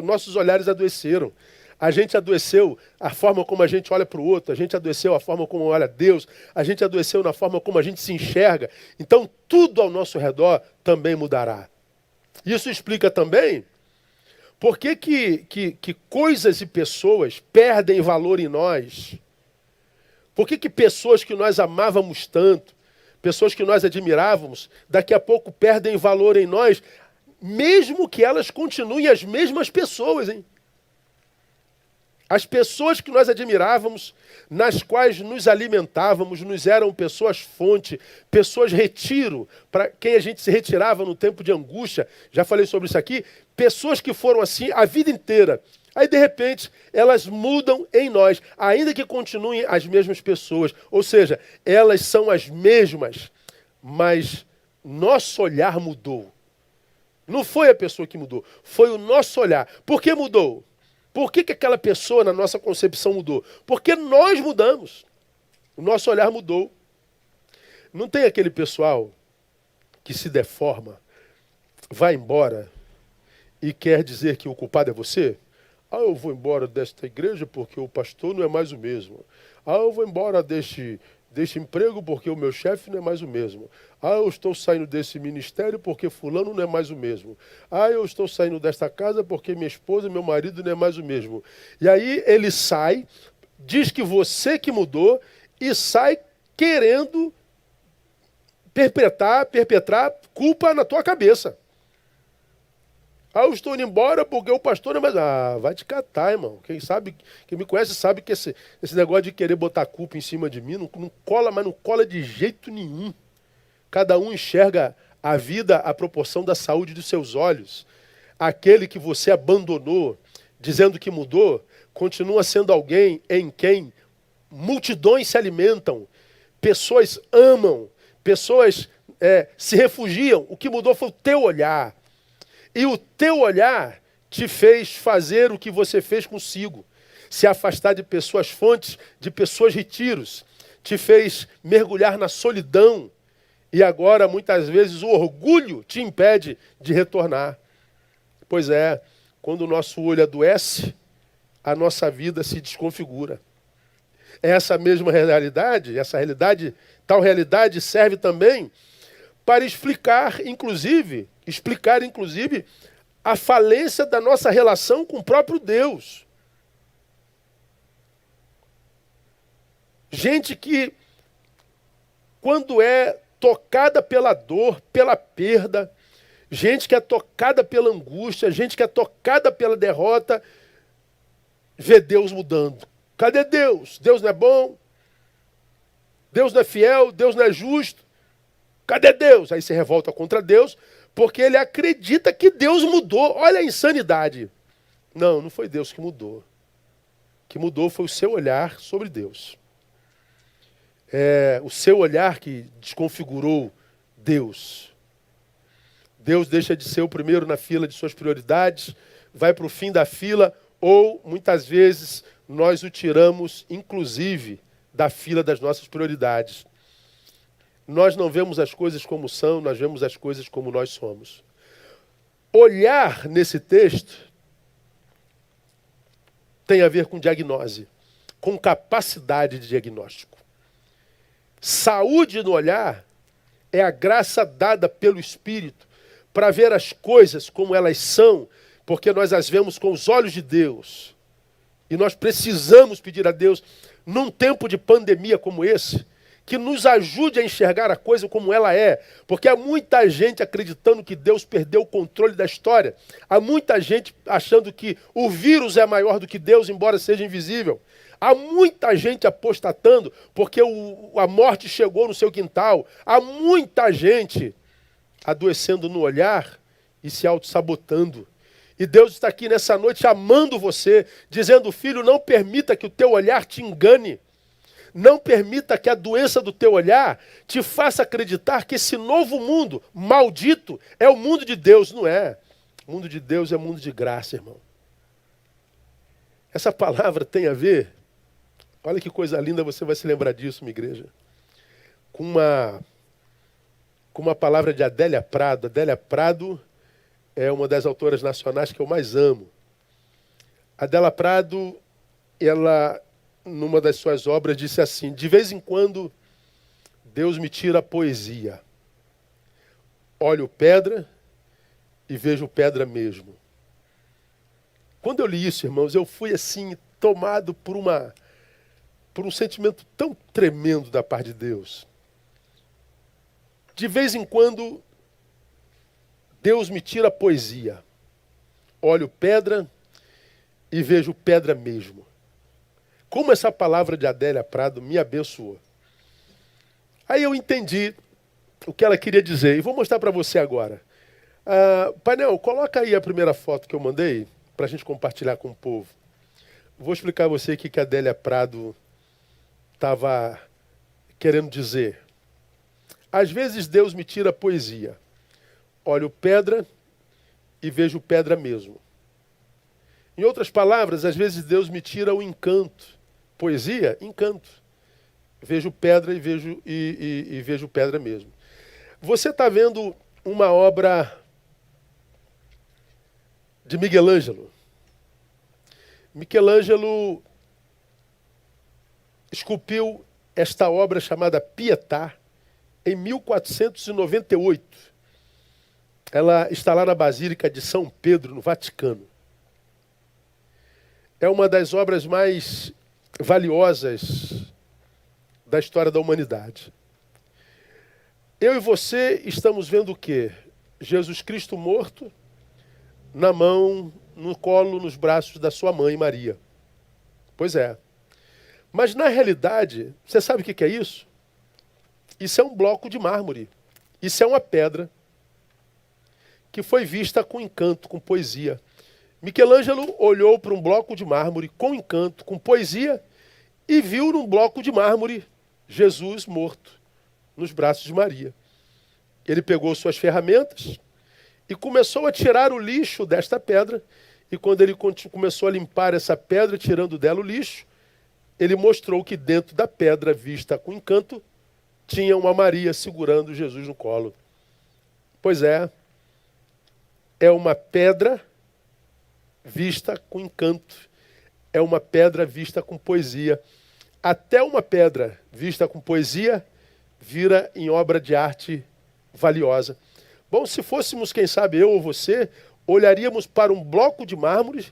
Nossos olhares adoeceram. A gente adoeceu a forma como a gente olha para o outro, a gente adoeceu a forma como olha Deus, a gente adoeceu na forma como a gente se enxerga. Então tudo ao nosso redor também mudará. Isso explica também por que coisas e pessoas perdem valor em nós. Por que pessoas que nós amávamos tanto, pessoas que nós admirávamos, daqui a pouco perdem valor em nós, mesmo que elas continuem as mesmas pessoas, hein? As pessoas que nós admirávamos, nas quais nos alimentávamos, nos eram pessoas fonte, pessoas retiro, para quem a gente se retirava no tempo de angústia, já falei sobre isso aqui, pessoas que foram assim a vida inteira. Aí, de repente, elas mudam em nós, ainda que continuem as mesmas pessoas. Ou seja, elas são as mesmas, mas nosso olhar mudou. Não foi a pessoa que mudou, foi o nosso olhar. Por que mudou? Por que aquela pessoa, na nossa concepção, mudou? Porque nós mudamos. O nosso olhar mudou. Não tem aquele pessoal que se deforma, vai embora e quer dizer que o culpado é você? Eu vou embora desta igreja porque o pastor não é mais o mesmo. Eu vou embora deste emprego porque o meu chefe não é mais o mesmo. Eu estou saindo desse ministério porque fulano não é mais o mesmo. Eu estou saindo desta casa porque minha esposa e meu marido não é mais o mesmo. E aí ele sai, diz que você que mudou e sai querendo perpetrar culpa na tua cabeça. Eu estou indo embora porque o pastor... Mas vai te catar, irmão. Quem me conhece sabe que esse negócio de querer botar culpa em cima de mim não cola, mas não cola de jeito nenhum. Cada um enxerga a vida à proporção da saúde dos seus olhos. Aquele que você abandonou, dizendo que mudou, continua sendo alguém em quem multidões se alimentam, pessoas amam, pessoas se refugiam. O que mudou foi o teu olhar. E o teu olhar te fez fazer o que você fez consigo. Se afastar de pessoas fontes, de pessoas retiros. Te fez mergulhar na solidão. E agora, muitas vezes, o orgulho te impede de retornar. Pois é, quando o nosso olho adoece, a nossa vida se desconfigura. Essa mesma realidade, tal realidade serve também para explicar, inclusive, a falência da nossa relação com o próprio Deus. Gente que, quando é tocada pela dor, pela perda, gente que é tocada pela angústia, gente que é tocada pela derrota, vê Deus mudando. Cadê Deus? Deus não é bom? Deus não é fiel? Deus não é justo? Cadê Deus? Aí se revolta contra Deus, porque ele acredita que Deus mudou. Olha a insanidade. Não foi Deus que mudou. O que mudou foi o seu olhar sobre Deus. O seu olhar que desconfigurou Deus. Deus deixa de ser o primeiro na fila de suas prioridades, vai para o fim da fila, ou, muitas vezes, nós o tiramos, inclusive, da fila das nossas prioridades. Nós não vemos as coisas como são, nós vemos as coisas como nós somos. Olhar nesse texto tem a ver com diagnose, com capacidade de diagnóstico. Saúde no olhar é a graça dada pelo Espírito para ver as coisas como elas são, porque nós as vemos com os olhos de Deus. E nós precisamos pedir a Deus, num tempo de pandemia como esse, que nos ajude a enxergar a coisa como ela é. Porque há muita gente acreditando que Deus perdeu o controle da história. Há muita gente achando que o vírus é maior do que Deus, embora seja invisível. Há muita gente apostatando porque a morte chegou no seu quintal. Há muita gente adoecendo no olhar e se auto-sabotando. E Deus está aqui nessa noite chamando você, dizendo: filho, não permita que o teu olhar te engane. Não permita que a doença do teu olhar te faça acreditar que esse novo mundo maldito é o mundo de Deus. Não é. O mundo de Deus é mundo de graça, irmão. Essa palavra tem a ver, olha que coisa linda, você vai se lembrar disso, minha igreja, com uma palavra de Adélia Prado. Adélia Prado é uma das autoras nacionais que eu mais amo. Adélia Prado, ela, numa das suas obras, disse assim: de vez em quando, Deus me tira a poesia. Olho pedra e vejo pedra mesmo. Quando eu li isso, irmãos, eu fui assim, tomado por um sentimento tão tremendo da parte de Deus. De vez em quando, Deus me tira a poesia. Olho pedra e vejo pedra mesmo. Como essa palavra de Adélia Prado me abençoou. Aí eu entendi o que ela queria dizer. E vou mostrar para você agora. Painel, coloca aí a primeira foto que eu mandei para a gente compartilhar com o povo. Vou explicar a você o que a Adélia Prado estava querendo dizer. Às vezes Deus me tira a poesia. Olho pedra e vejo pedra mesmo. Em outras palavras, às vezes Deus me tira o encanto. Poesia, encanto. Vejo pedra e vejo pedra mesmo. Você está vendo uma obra de Michelangelo. Michelangelo esculpiu esta obra chamada Pietà em 1498. Ela está lá na Basílica de São Pedro, no Vaticano. É uma das obras mais valiosas da história da humanidade. Eu e você estamos vendo o quê? Jesus Cristo morto, na mão, no colo, nos braços da sua mãe Maria. Pois é. Mas na realidade, você sabe o que é isso? Isso é um bloco de mármore. Isso é uma pedra que foi vista com encanto, com poesia. Michelangelo olhou para um bloco de mármore com encanto, com poesia, e viu num bloco de mármore Jesus morto nos braços de Maria. Ele pegou suas ferramentas e começou a tirar o lixo desta pedra. E quando ele começou a limpar essa pedra, tirando dela o lixo, ele mostrou que dentro da pedra vista com encanto, tinha uma Maria segurando Jesus no colo. Pois é uma pedra vista com encanto. É uma pedra vista com poesia. Até uma pedra vista com poesia vira em obra de arte valiosa. Bom, se fôssemos, quem sabe, eu ou você, olharíamos para um bloco de mármore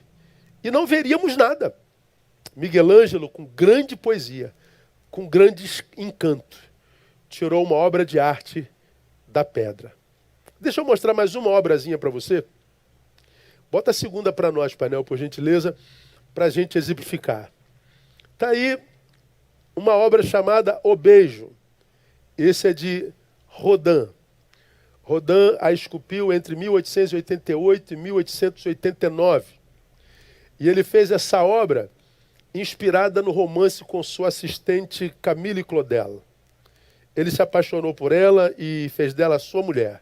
e não veríamos nada. Michelangelo, com grande poesia, com grande encanto, tirou uma obra de arte da pedra. Deixa eu mostrar mais uma obrazinha para você. Bota a segunda para nós, painel, por gentileza, para a gente exemplificar. Está aí uma obra chamada O Beijo. Esse é de Rodin. Rodin a esculpiu entre 1888 e 1889. E ele fez essa obra inspirada no romance com sua assistente Camille Claudel. Ele se apaixonou por ela e fez dela sua mulher.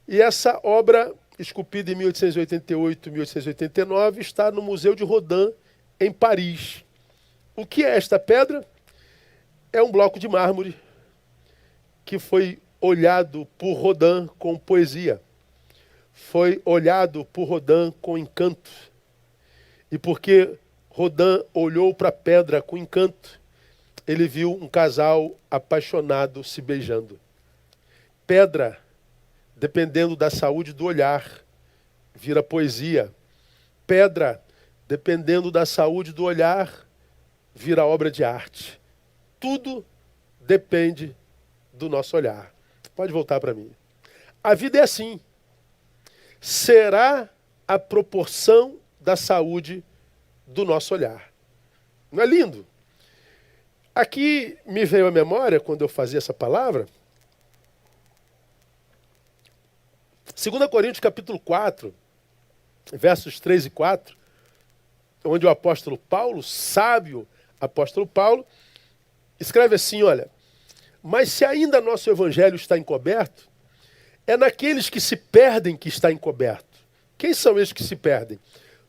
E essa obra, esculpida em 1888 e 1889, está no Museu de Rodin, em Paris. O que é esta pedra? É um bloco de mármore que foi olhado por Rodin com poesia. Foi olhado por Rodin com encanto. E porque Rodin olhou para a pedra com encanto, ele viu um casal apaixonado se beijando. Pedra, dependendo da saúde do olhar, vira poesia. Pedra, dependendo da saúde do olhar, vira obra de arte. Tudo depende do nosso olhar. Pode voltar para mim. A vida é assim. Será a proporção da saúde do nosso olhar. Não é lindo? Aqui me veio à memória, quando eu fazia essa palavra, 2 Coríntios capítulo 4, versos 3 e 4, onde o apóstolo Paulo, sábio apóstolo Paulo, escreve assim, olha: mas se ainda nosso evangelho está encoberto, é naqueles que se perdem que está encoberto. Quem são esses que se perdem?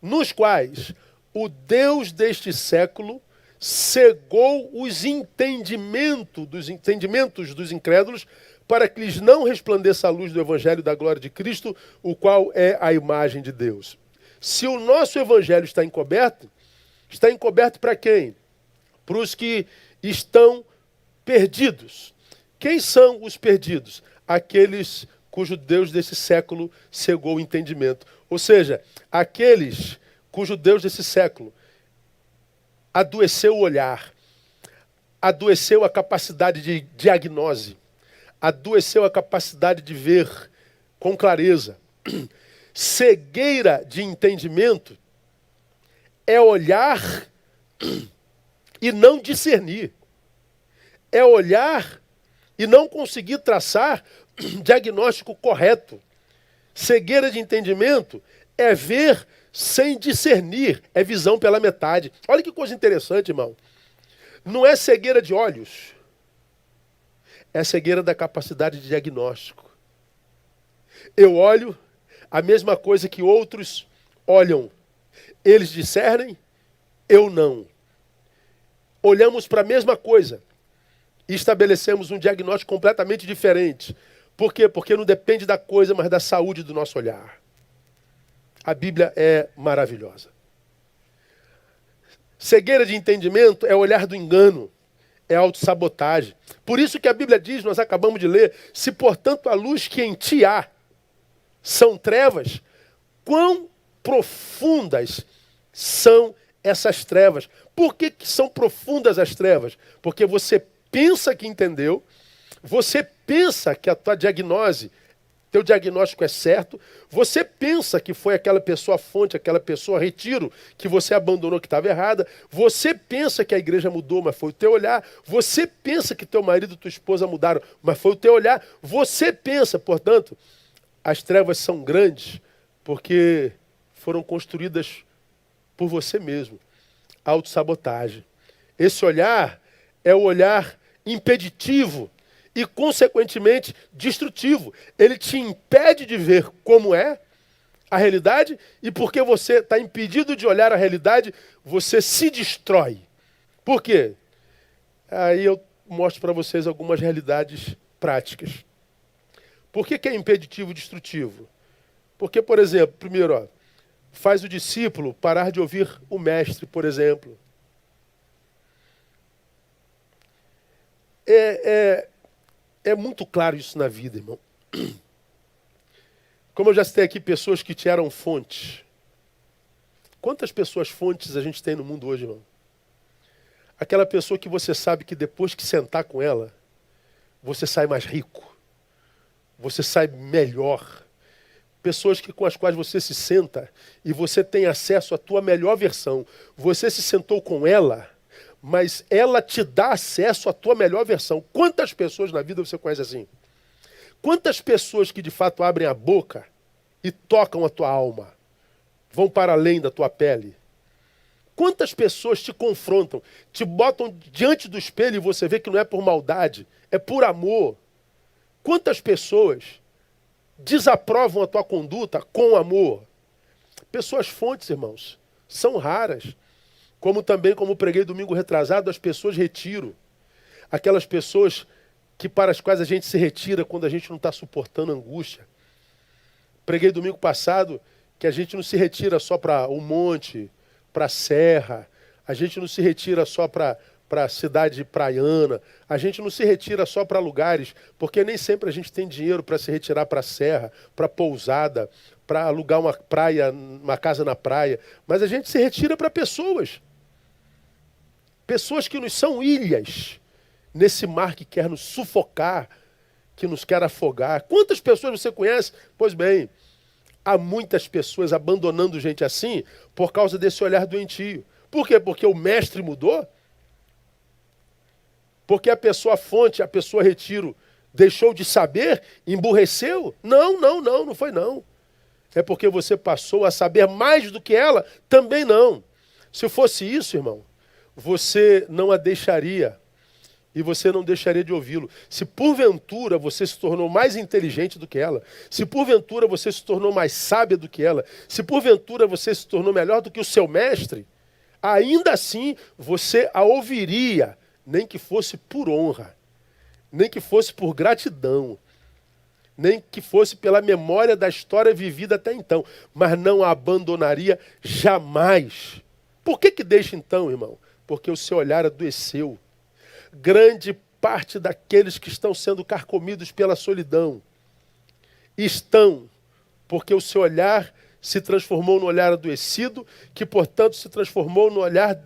Nos quais o Deus deste século cegou os entendimentos dos incrédulos, para que lhes não resplandeça a luz do evangelho da glória de Cristo, o qual é a imagem de Deus. Se o nosso evangelho está encoberto para quem? Para os que estão perdidos. Quem são os perdidos? Aqueles cujo Deus desse século cegou o entendimento. Ou seja, aqueles cujo Deus desse século adoeceu o olhar, adoeceu a capacidade de diagnose, adoeceu a capacidade de ver com clareza. Cegueira de entendimento é olhar e não discernir. É olhar e não conseguir traçar diagnóstico correto. Cegueira de entendimento é ver sem discernir, é visão pela metade. Olha que coisa interessante, irmão. Não é cegueira de olhos, é cegueira da capacidade de diagnóstico. Eu olho a mesma coisa que outros olham. Eles discernem, eu não. Olhamos para a mesma coisa e estabelecemos um diagnóstico completamente diferente. Por quê? Porque não depende da coisa, mas da saúde do nosso olhar. A Bíblia é maravilhosa. Cegueira de entendimento é olhar do engano, é autossabotagem. Por isso que a Bíblia diz, nós acabamos de ler: se portanto a luz que em ti há são trevas, quão profundas são essas trevas. Por que são profundas as trevas? Porque você pensa que entendeu, você pensa que a tua diagnose, teu diagnóstico é certo, você pensa que foi aquela pessoa fonte, aquela pessoa retiro, que você abandonou que estava errada, você pensa que a igreja mudou, mas foi o teu olhar, você pensa que teu marido e tua esposa mudaram, mas foi o teu olhar, você pensa, portanto, as trevas são grandes porque foram construídas por você mesmo. Autossabotagem. Esse olhar é o olhar impeditivo e, consequentemente, destrutivo. Ele te impede de ver como é a realidade e porque você está impedido de olhar a realidade, você se destrói. Por quê? Aí eu mostro para vocês algumas realidades práticas. Por que é impeditivo e destrutivo? Porque, por exemplo, primeiro, faz o discípulo parar de ouvir o mestre, por exemplo. É muito claro isso na vida, irmão. Como eu já citei aqui, pessoas que te eram fontes. Quantas pessoas fontes a gente tem no mundo hoje, irmão? Aquela pessoa que você sabe que depois que sentar com ela, você sai mais rico. Você sai melhor. Pessoas com as quais você se senta e você tem acesso à tua melhor versão. Você se sentou com ela, mas ela te dá acesso à tua melhor versão. Quantas pessoas na vida você conhece assim? Quantas pessoas que de fato abrem a boca e tocam a tua alma? Vão para além da tua pele? Quantas pessoas te confrontam, te botam diante do espelho e você vê que não é por maldade, é por amor? Quantas pessoas desaprovam a tua conduta com amor? Pessoas fontes, irmãos, são raras. Como também, como preguei domingo retrasado, as pessoas retiro. Aquelas pessoas para as quais a gente se retira quando a gente não está suportando angústia. Preguei domingo passado que a gente não se retira só para o monte, para a serra. A gente não se retira só para a cidade praiana. A gente não se retira só para lugares, porque nem sempre a gente tem dinheiro para se retirar para a serra, para pousada, para alugar uma praia, uma casa na praia. Mas a gente se retira para pessoas. Pessoas que nos são ilhas nesse mar que quer nos sufocar, que nos quer afogar. Quantas pessoas você conhece? Pois bem, há muitas pessoas abandonando gente assim por causa desse olhar doentio. Por quê? Porque o mestre mudou? Porque a pessoa fonte, a pessoa retiro, deixou de saber, emburreceu? Não foi não. É porque você passou a saber mais do que ela? Também não. Se fosse isso, irmão, você não a deixaria e você não deixaria de ouvi-lo. Se porventura você se tornou mais inteligente do que ela, se porventura você se tornou mais sábia do que ela, se porventura você se tornou melhor do que o seu mestre, ainda assim você a ouviria, nem que fosse por honra, nem que fosse por gratidão, nem que fosse pela memória da história vivida até então, mas não a abandonaria jamais. Por que deixa então, irmão? Porque o seu olhar adoeceu. Grande parte daqueles que estão sendo carcomidos pela solidão estão porque o seu olhar se transformou no olhar adoecido, que, portanto, se transformou no olhar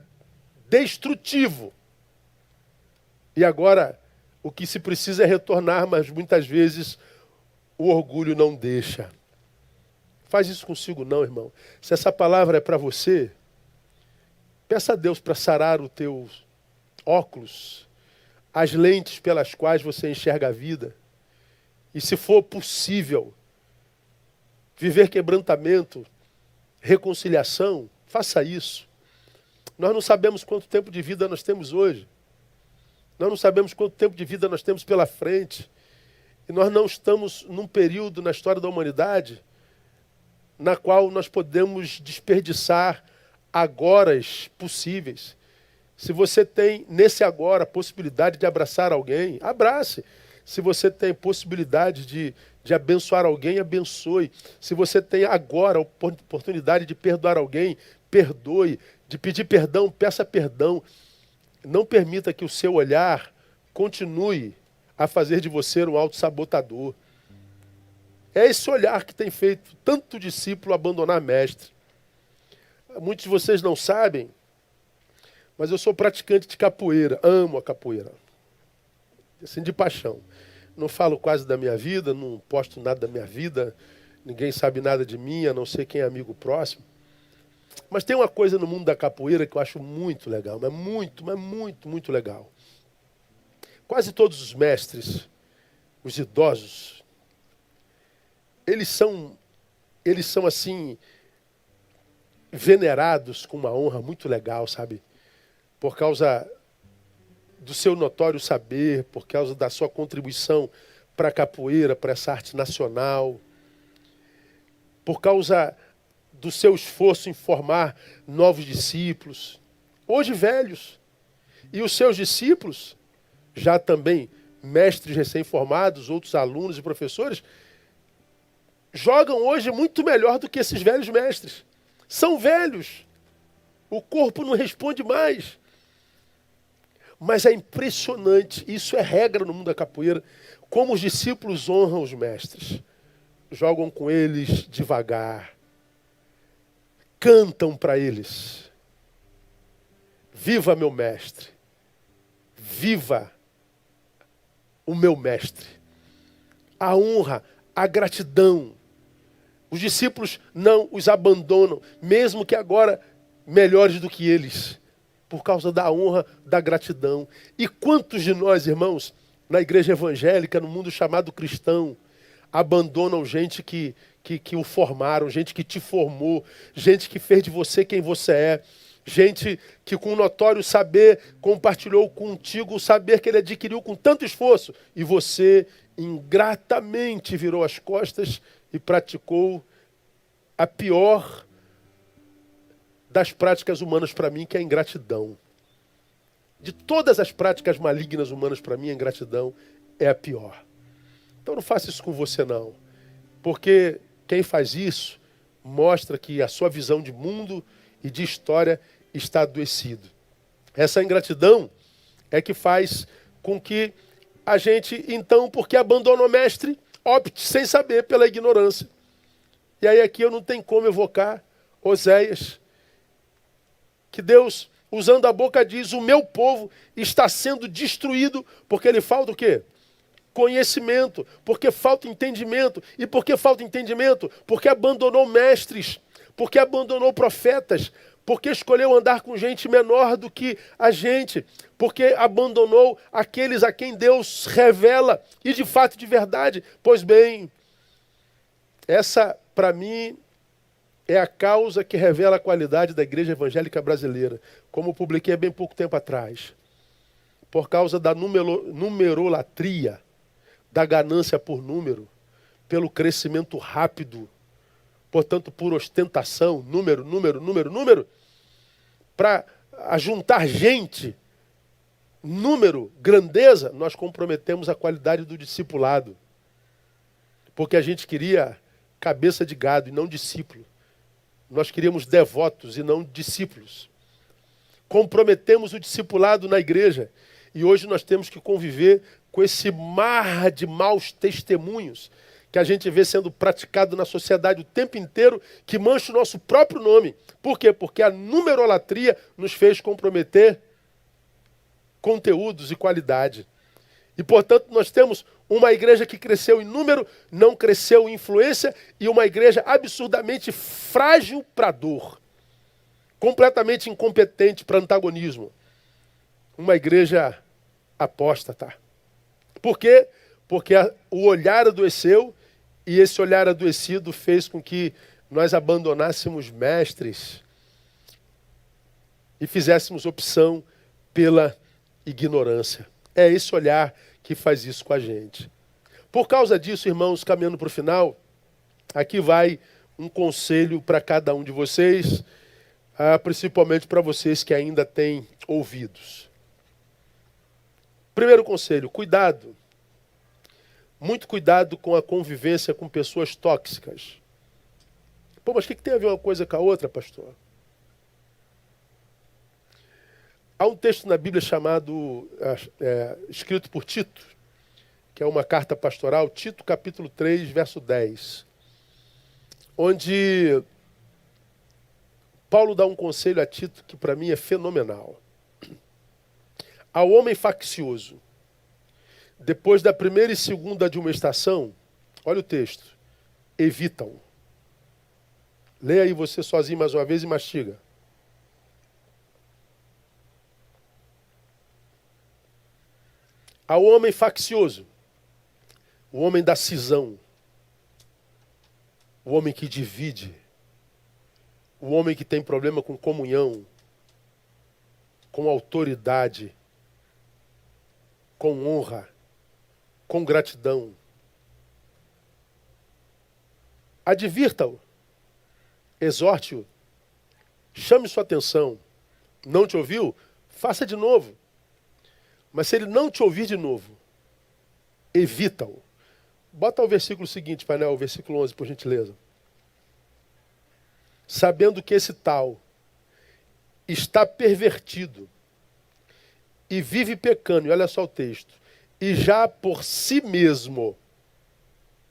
destrutivo. E agora, o que se precisa é retornar, mas muitas vezes o orgulho não deixa. Faz isso consigo não, irmão. Se essa palavra é para você, peça a Deus para sarar os teus óculos, as lentes pelas quais você enxerga a vida. E se for possível, viver quebrantamento, reconciliação, faça isso. Nós não sabemos quanto tempo de vida nós temos hoje. Nós não sabemos quanto tempo de vida nós temos pela frente. E nós não estamos num período na história da humanidade na qual nós podemos desperdiçar agoras possíveis. Se você tem nesse agora a possibilidade de abraçar alguém, abrace. Se você tem possibilidade de abençoar alguém, abençoe. Se você tem agora a oportunidade de perdoar alguém, perdoe. De pedir perdão, peça perdão. Não permita que o seu olhar continue a fazer de você um autossabotador. É esse olhar que tem feito tanto discípulo abandonar mestre. Muitos de vocês não sabem, mas eu sou praticante de capoeira. Amo a capoeira. Assim, de paixão. não falo quase da minha vida, não posto nada da minha vida, ninguém sabe nada de mim, a não ser quem é amigo próximo. Mas tem uma coisa no mundo da capoeira que eu acho muito legal, mas muito legal. Quase todos os mestres, os idosos, eles são assim, venerados com uma honra muito legal, sabe? Por causa do seu notório saber, por causa da sua contribuição para a capoeira, para essa arte nacional, por causa do seu esforço em formar novos discípulos, hoje velhos, e os seus discípulos, já também mestres recém-formados, outros alunos e professores, jogam hoje muito melhor do que esses velhos mestres. São velhos, o corpo não responde mais. Mas é impressionante, isso é regra no mundo da capoeira, como os discípulos honram os mestres. Jogam com eles devagar, cantam para eles. Viva meu mestre, viva o meu mestre. A honra, a gratidão. Os discípulos não os abandonam, mesmo que agora melhores do que eles, por causa da honra, da gratidão. E quantos de nós, irmãos, na igreja evangélica, no mundo chamado cristão, abandonam gente que o formaram, gente que te formou, gente que fez de você quem você é, gente que com notório saber compartilhou contigo o saber que ele adquiriu com tanto esforço, e você ingratamente virou as costas e praticou a pior das práticas humanas para mim, que é a ingratidão. De todas as práticas malignas humanas para mim, a ingratidão é a pior. Então não faça isso com você não. Porque quem faz isso mostra que a sua visão de mundo e de história está adoecido. Essa ingratidão é que faz com que a gente, então, porque abandona o mestre, opte sem saber pela ignorância. E aí aqui eu não tenho como evocar Oséias, que Deus, usando a boca, diz: o meu povo está sendo destruído porque ele falta o quê? Conhecimento, porque falta entendimento. E por que falta entendimento? Porque abandonou mestres, porque abandonou profetas, porque escolheu andar com gente menor do que a gente, porque abandonou aqueles a quem Deus revela, e de fato, de verdade. Pois bem, essa, para mim, é a causa que revela a qualidade da igreja evangélica brasileira, como eu publiquei há bem pouco tempo atrás. Por causa da numerolatria, da ganância por número, pelo crescimento rápido, portanto, por ostentação, número, para ajuntar gente, número, grandeza, nós comprometemos a qualidade do discipulado. Porque a gente queria cabeça de gado e não discípulo. Nós queríamos devotos e não discípulos. Comprometemos o discipulado na igreja. E hoje nós temos que conviver com esse mar de maus testemunhos que a gente vê sendo praticado na sociedade o tempo inteiro, que mancha o nosso próprio nome. Por quê? Porque a numerolatria nos fez comprometer conteúdos e qualidade. E, portanto, nós temos uma igreja que cresceu em número, não cresceu em influência, e uma igreja absurdamente frágil para a dor. Completamente incompetente para antagonismo. Uma igreja apóstata. Por quê? Porque o olhar adoeceu, e esse olhar adoecido fez com que nós abandonássemos mestres e fizéssemos opção pela ignorância. É esse olhar que faz isso com a gente. Por causa disso, irmãos, caminhando para o final, aqui vai um conselho para cada um de vocês, principalmente para vocês que ainda têm ouvidos. Primeiro conselho, cuidado. Muito cuidado com a convivência com pessoas tóxicas. Pô, mas o que tem a ver uma coisa com a outra, pastor? Há um texto na Bíblia chamado, escrito por Tito, que é uma carta pastoral, Tito capítulo 3, verso 10, onde Paulo dá um conselho a Tito que para mim é fenomenal. Ao homem faccioso, depois da primeira e segunda de uma estação, olha o texto, evitam. Leia aí você sozinho mais uma vez e mastiga. Ao homem faccioso, o homem da cisão, o homem que divide, o homem que tem problema com comunhão, com autoridade, com honra, com gratidão. Advirta-o, exorte-o, chame sua atenção. Não te ouviu? Faça de novo. Mas se ele não te ouvir de novo, evita-o. Bota o versículo seguinte, painel, o versículo 11, por gentileza. Sabendo que esse tal está pervertido e vive pecando, e olha só o texto, e já por si mesmo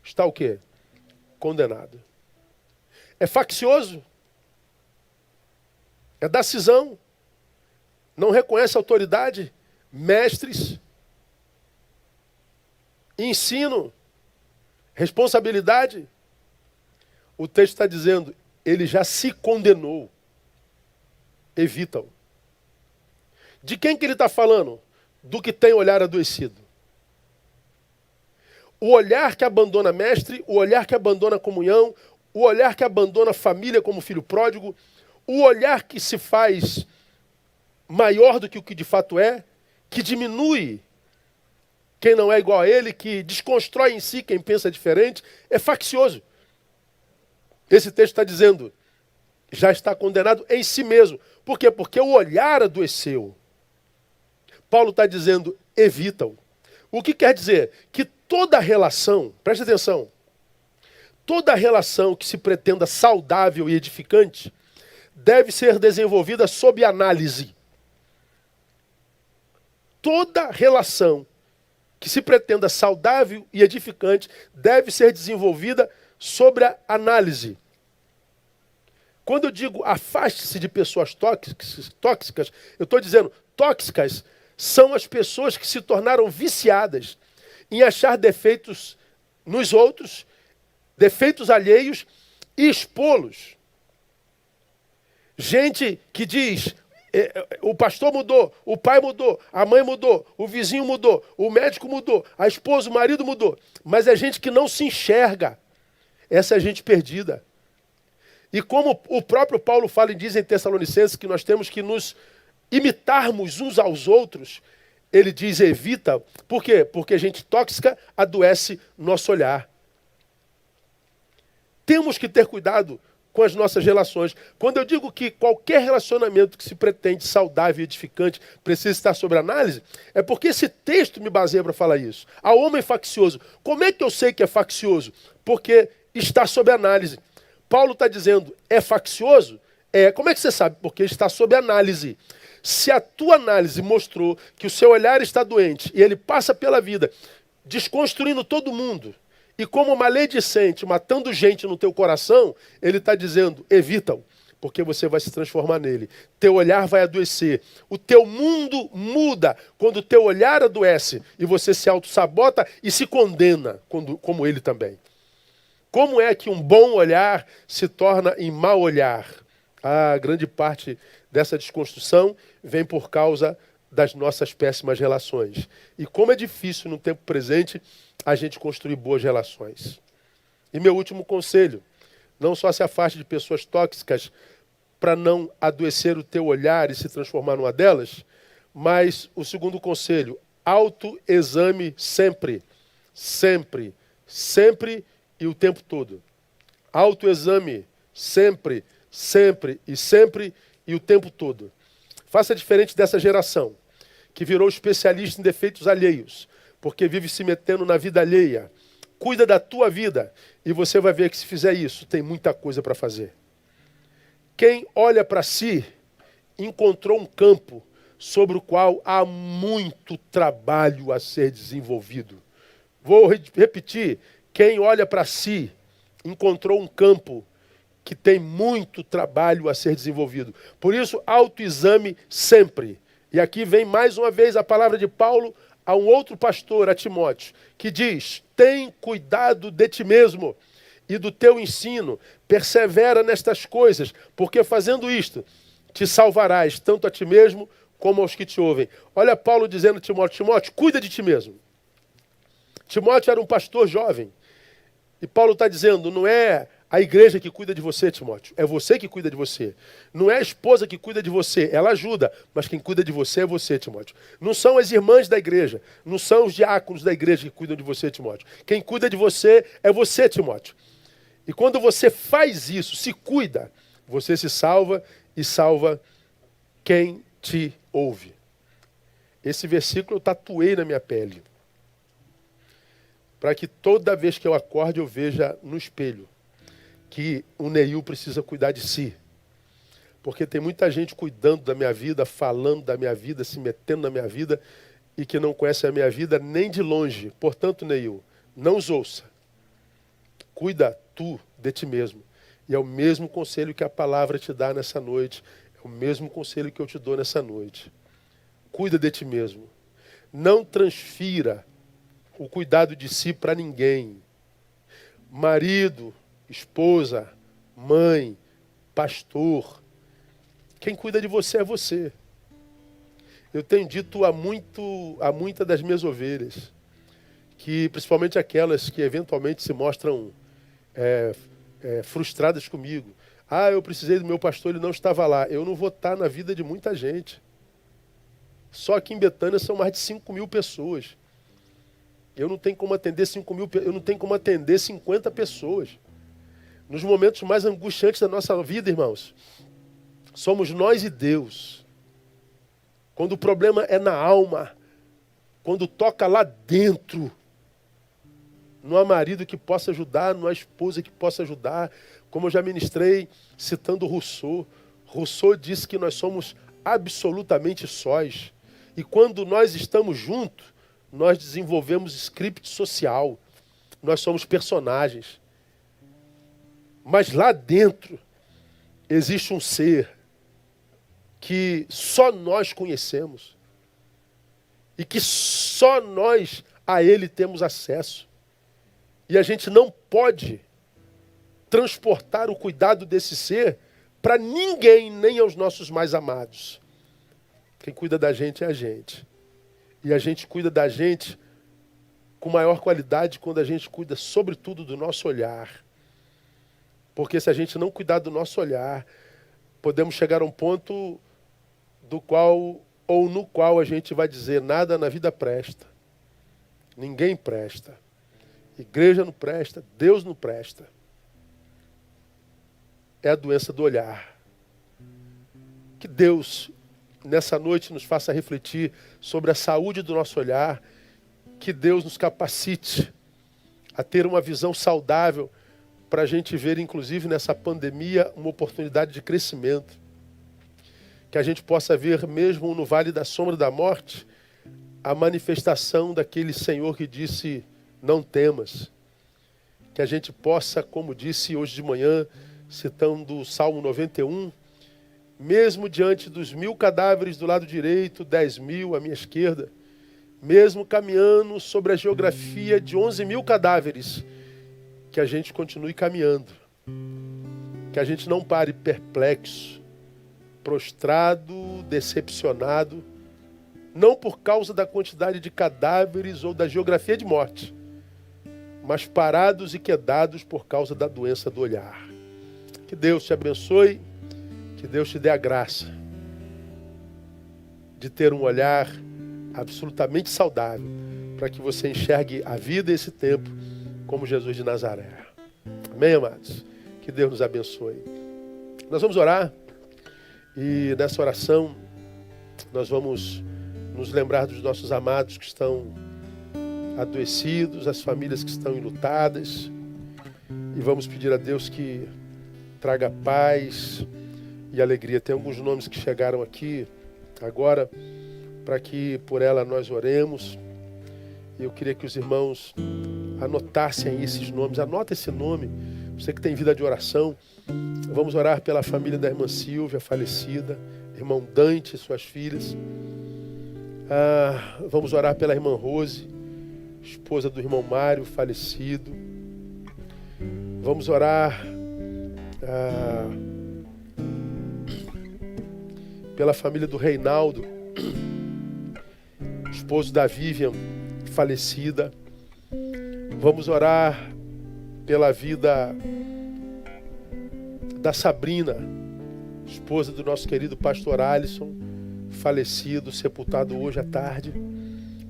está o quê? Condenado. É faccioso, é da cisão, não reconhece autoridade, mestres, ensino, responsabilidade. O texto está dizendo, ele já se condenou. Evita-o. De quem que ele está falando? Do que tem olhar adoecido. O olhar que abandona mestre, o olhar que abandona comunhão, o olhar que abandona a família como filho pródigo, o olhar que se faz maior do que o que de fato é, que diminui quem não é igual a ele, que desconstrói em si quem pensa diferente, é faccioso. Esse texto está dizendo, já está condenado em si mesmo. Por quê? Porque o olhar adoeceu. Paulo está dizendo, evita-o. O que quer dizer? Que toda relação, preste atenção, toda relação que se pretenda saudável e edificante deve ser desenvolvida sob análise. Toda relação que se pretenda saudável e edificante deve ser desenvolvida sobre a análise. Quando eu digo afaste-se de pessoas tóxicas, eu estou dizendo tóxicas são as pessoas que se tornaram viciadas em achar defeitos nos outros, defeitos alheios e expô-los. Gente que diz, o pastor mudou, o pai mudou, a mãe mudou, o vizinho mudou, o médico mudou, a esposa, o marido mudou. Mas é gente que não se enxerga. Essa é gente perdida. E como o próprio Paulo fala e diz em Tessalonicenses que nós temos que nos imitarmos uns aos outros, ele diz evita. Por quê? Porque gente tóxica adoece nosso olhar. Temos que ter cuidado com as nossas relações. Quando eu digo que qualquer relacionamento que se pretende saudável e edificante precisa estar sob análise, é porque esse texto me baseia para falar isso. Ao homem faccioso. Como é que eu sei que é faccioso? Porque está sob análise. Paulo está dizendo, é faccioso? Como é que você sabe? Porque está sob análise. Se a tua análise mostrou que o seu olhar está doente e ele passa pela vida desconstruindo todo mundo, e como maledicente, matando gente no teu coração, ele está dizendo, evita-o, porque você vai se transformar nele. Teu olhar vai adoecer. O teu mundo muda quando o teu olhar adoece e você se auto-sabota e se condena, como ele também. Como é que um bom olhar se torna em mau olhar? A grande parte dessa desconstrução vem por causa das nossas péssimas relações. E como é difícil no tempo presente a gente construir boas relações. E meu último conselho, não só se afaste de pessoas tóxicas para não adoecer o teu olhar e se transformar numa delas, mas o segundo conselho, autoexame sempre, sempre, sempre e o tempo todo. Autoexame sempre, sempre e sempre e o tempo todo. Faça diferente dessa geração, que virou especialista em defeitos alheios, porque vive se metendo na vida alheia. Cuida da tua vida e você vai ver que se fizer isso, tem muita coisa para fazer. Quem olha para si, encontrou um campo sobre o qual há muito trabalho a ser desenvolvido. Vou repetir, quem olha para si, encontrou um campo que tem muito trabalho a ser desenvolvido. Por isso, autoexame sempre. E aqui vem mais uma vez a palavra de Paulo, a um outro pastor, a Timóteo, que diz: tem cuidado de ti mesmo e do teu ensino, persevera nestas coisas, porque fazendo isto, te salvarás, tanto a ti mesmo como aos que te ouvem. Olha Paulo dizendo a Timóteo: Timóteo, cuida de ti mesmo. Timóteo era um pastor jovem. E Paulo está dizendo: não é a igreja que cuida de você, Timóteo. É você que cuida de você. Não é a esposa que cuida de você. Ela ajuda, mas quem cuida de você é você, Timóteo. Não são as irmãs da igreja. Não são os diáconos da igreja que cuidam de você, Timóteo. Quem cuida de você é você, Timóteo. E quando você faz isso, se cuida, você se salva e salva quem te ouve. Esse versículo eu tatuei na minha pele, para que toda vez que eu acorde eu veja no espelho que o Neil precisa cuidar de si. Porque tem muita gente cuidando da minha vida, falando da minha vida, se metendo na minha vida, e que não conhece a minha vida nem de longe. Portanto, Neil, não os ouça. Cuida tu de ti mesmo. E é o mesmo conselho que a palavra te dá nessa noite. É o mesmo conselho que eu te dou nessa noite. Cuida de ti mesmo. Não transfira o cuidado de si para ninguém. Marido, esposa, mãe, pastor, quem cuida de você é você. Eu tenho dito a muitas das minhas ovelhas, que principalmente aquelas que eventualmente se mostram frustradas comigo. Eu precisei do meu pastor, ele não estava lá. Eu não vou estar na vida de muita gente. Só aqui em Betânia são mais de 5.000 pessoas. Eu não tenho como atender 5.000, eu não tenho como atender 50 pessoas. Nos momentos mais angustiantes da nossa vida, irmãos, somos nós e Deus. Quando o problema é na alma, quando toca lá dentro, não há marido que possa ajudar, não há esposa que possa ajudar. Como eu já ministrei, citando Rousseau. Rousseau disse que nós somos absolutamente sós. E quando nós estamos juntos, nós desenvolvemos script social. Nós somos personagens. Mas lá dentro existe um ser que só nós conhecemos e que só nós a ele temos acesso. E a gente não pode transportar o cuidado desse ser para ninguém, nem aos nossos mais amados. Quem cuida da gente é a gente. E a gente cuida da gente com maior qualidade quando a gente cuida, sobretudo, do nosso olhar. Porque se a gente não cuidar do nosso olhar, podemos chegar a um ponto no qual a gente vai dizer: nada na vida presta. Ninguém presta. Igreja não presta, Deus não presta. É a doença do olhar. Que Deus, nessa noite, nos faça refletir sobre a saúde do nosso olhar. Que Deus nos capacite a ter uma visão saudável para a gente ver, inclusive nessa pandemia, uma oportunidade de crescimento. Que a gente possa ver, mesmo no vale da sombra da morte, a manifestação daquele Senhor que disse: não temas. Que a gente possa, como disse hoje de manhã, citando o Salmo 91, mesmo diante dos 1.000 cadáveres do lado direito, 10.000 à minha esquerda, mesmo caminhando sobre a geografia de 11.000 cadáveres, que a gente continue caminhando. Que a gente não pare perplexo, prostrado, decepcionado, não por causa da quantidade de cadáveres ou da geografia de morte, mas parados e quedados por causa da doença do olhar. Que Deus te abençoe, que Deus te dê a graça de ter um olhar absolutamente saudável, para que você enxergue a vida e esse tempo como Jesus de Nazaré. Amém, amados? Que Deus nos abençoe. Nós vamos orar e nessa oração nós vamos nos lembrar dos nossos amados que estão adoecidos, as famílias que estão enlutadas, e vamos pedir a Deus que traga paz e alegria. Tem alguns nomes que chegaram aqui agora para que por ela nós oremos. Eu queria que os irmãos anotassem aí esses nomes. Anota esse nome, você que tem vida de oração. Vamos orar pela família da irmã Silvia, falecida, irmão Dante e suas filhas. Vamos orar pela irmã Rose, esposa do irmão Mário, falecido. Vamos orar pela família do Reinaldo, esposo da Vivian, falecida. Vamos orar pela vida da Sabrina, esposa do nosso querido pastor Alisson, falecido, sepultado hoje à tarde,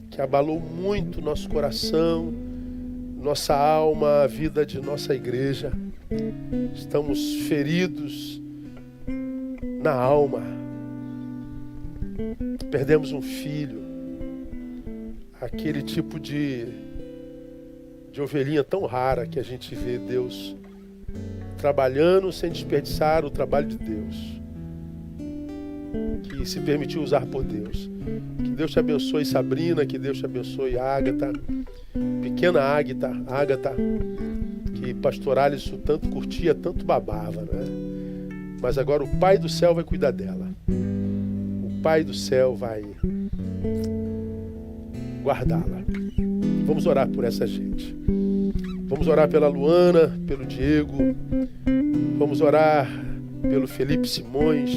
que abalou muito nosso coração, nossa alma, a vida de nossa igreja. Estamos feridos na alma. Perdemos um filho, aquele tipo de ovelhinha tão rara que a gente vê Deus trabalhando sem desperdiçar o trabalho de Deus, que se permitiu usar por Deus. Que Deus te abençoe, Sabrina, que Deus te abençoe, Ágata, pequena Ágata, que pastor Alisson tanto curtia, tanto babava, né? Mas agora o Pai do Céu vai cuidar dela. O Pai do Céu vai guardá-la. Vamos orar por essa gente. Vamos orar pela Luana, pelo Diego. Vamos orar pelo Felipe Simões.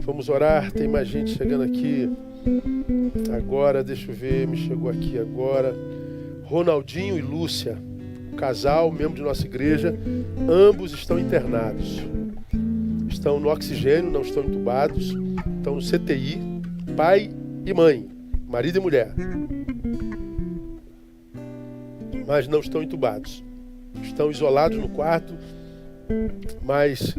Vamos orar, tem mais gente chegando aqui agora, deixa eu ver, me chegou aqui agora. Ronaldinho e Lúcia, casal, membro de nossa igreja, ambos estão internados. Estão no oxigênio, não estão entubados, estão no CTI, pai e mãe, marido e mulher. Mas não estão entubados. Estão isolados no quarto, mas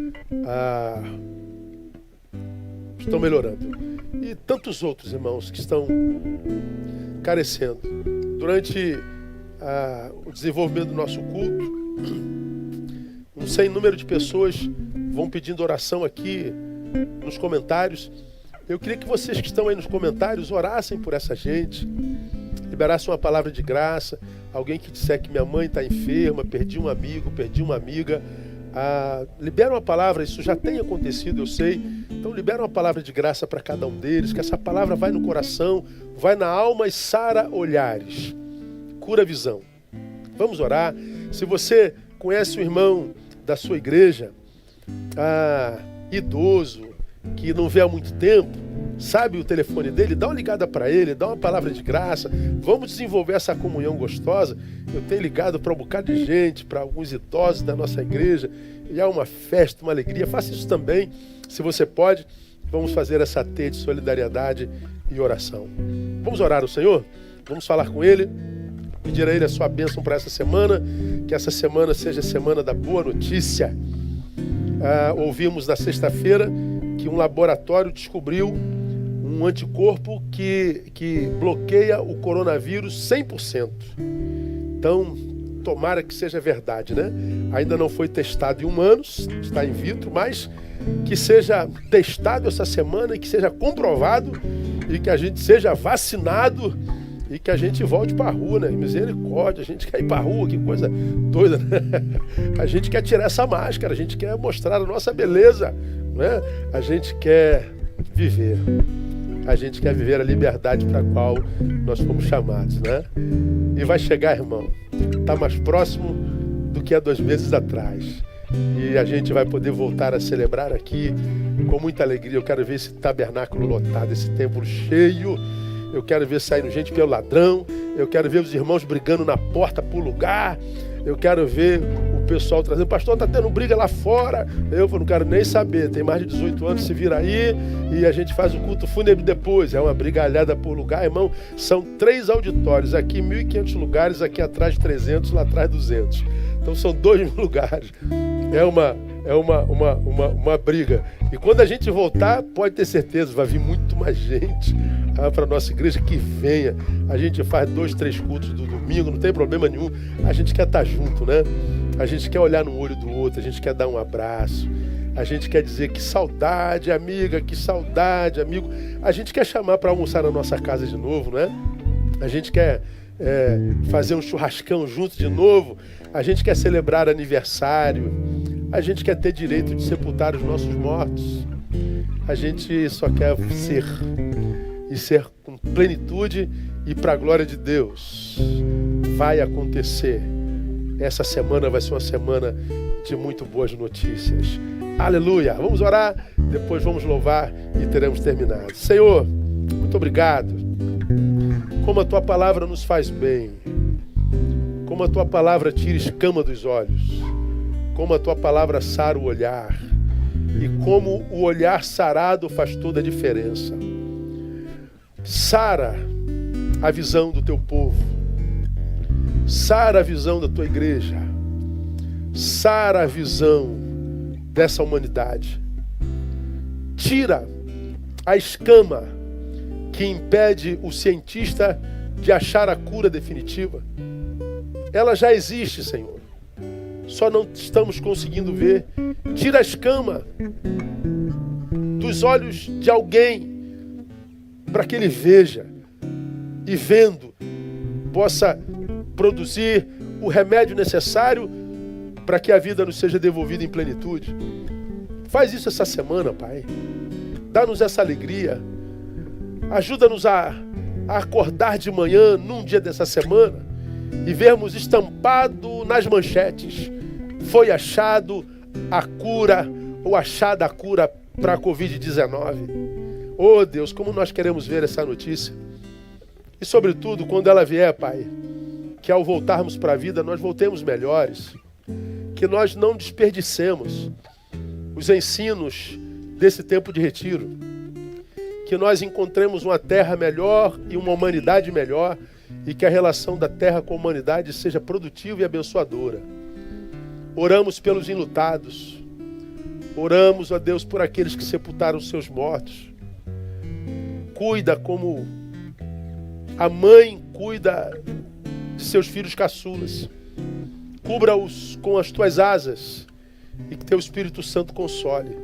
estão melhorando. E tantos outros irmãos que estão carecendo. Durante o desenvolvimento do nosso culto, um sem número de pessoas vão pedindo oração aqui nos comentários. Eu queria que vocês que estão aí nos comentários orassem por essa gente, liberassem uma palavra de graça. Alguém que disser que minha mãe está enferma, perdi um amigo, perdi uma amiga, libera uma palavra. Isso já tem acontecido, eu sei. Então libera uma palavra de graça para cada um deles, que essa palavra vai no coração, vai na alma e sara olhares, cura a visão. Vamos orar. Se você conhece o irmão da sua igreja, idoso, que não vê há muito tempo, sabe o telefone dele, dá uma ligada para ele, dá uma palavra de graça. Vamos desenvolver essa comunhão gostosa. Eu tenho ligado para um bocado de gente, para alguns idosos da nossa igreja, e há uma festa, uma alegria. Faça isso também, se você pode. Vamos fazer essa teia de solidariedade e oração. Vamos orar ao Senhor? Vamos falar com Ele, pedir a Ele a sua bênção para essa semana, que essa semana seja a semana da boa notícia. Ouvimos na sexta-feira que um laboratório descobriu um anticorpo que bloqueia o coronavírus 100%. Então, tomara que seja verdade, né? Ainda não foi testado em humanos, está in vitro, mas que seja testado essa semana e que seja comprovado e que a gente seja vacinado e que a gente volte para a rua, né? Misericórdia, a gente quer ir para a rua, que coisa doida, né? A gente quer tirar essa máscara, a gente quer mostrar a nossa beleza, né? A gente quer viver. A gente quer viver a liberdade para a qual nós fomos chamados, né? E vai chegar, irmão. Está mais próximo do que há 2 meses atrás. E a gente vai poder voltar a celebrar aqui com muita alegria. Eu quero ver esse tabernáculo lotado, esse templo cheio. Eu quero ver saindo gente pelo ladrão. Eu quero ver os irmãos brigando na porta por lugar. Eu quero ver o pessoal trazendo, pastor, tá tendo briga lá fora. Eu não quero nem saber, tem mais de 18 anos, se vira aí e a gente faz o culto fúnebre depois. É uma brigalhada por lugar, irmão. São 3 auditórios, aqui 1.500 lugares, aqui atrás 300, lá atrás 200. Então são 2.000 lugares. É uma briga. E quando a gente voltar, pode ter certeza, vai vir muito mais gente para a nossa igreja, que venha. A gente faz 2, 3 cultos do domingo, não tem problema nenhum. A gente quer estar junto, né? A gente quer olhar no olho do outro, a gente quer dar um abraço. A gente quer dizer que saudade, amiga, que saudade, amigo. A gente quer chamar para almoçar na nossa casa de novo, né? A gente quer fazer um churrascão junto de novo. A gente quer celebrar aniversário. A gente quer ter direito de sepultar os nossos mortos. A gente só quer ser. E ser com plenitude e para a glória de Deus. Vai acontecer. Essa semana vai ser uma semana de muito boas notícias. Aleluia! Vamos orar, depois vamos louvar e teremos terminado. Senhor, muito obrigado. Como a Tua palavra nos faz bem. Como a Tua palavra tira escama dos olhos. Como a Tua palavra sara o olhar. E como o olhar sarado faz toda a diferença. Sara a visão do Teu povo. Sara a visão da Tua igreja. Sara a visão dessa humanidade. Tira a escama que impede o cientista de achar a cura definitiva. Ela já existe, Senhor. Só não estamos conseguindo ver. Tira a escama dos olhos de alguém para que ele veja e vendo possa produzir o remédio necessário para que a vida nos seja devolvida em plenitude. Faz isso essa semana, Pai. Dá-nos essa alegria. Ajuda-nos a acordar de manhã, num dia dessa semana, e vermos estampado nas manchetes: foi achado a cura, ou achada a cura para a Covid-19. Oh Deus, como nós queremos ver essa notícia. E sobretudo, quando ela vier, Pai, que ao voltarmos para a vida, nós voltemos melhores. Que nós não desperdicemos os ensinos desse tempo de retiro. Que nós encontremos uma terra melhor e uma humanidade melhor, e que a relação da terra com a humanidade seja produtiva e abençoadora. Oramos pelos enlutados. Oramos, ó Deus, por aqueles que sepultaram seus mortos. Cuida como a mãe cuida de seus filhos caçulas. Cubra-os com as Tuas asas e que Teu Espírito Santo console.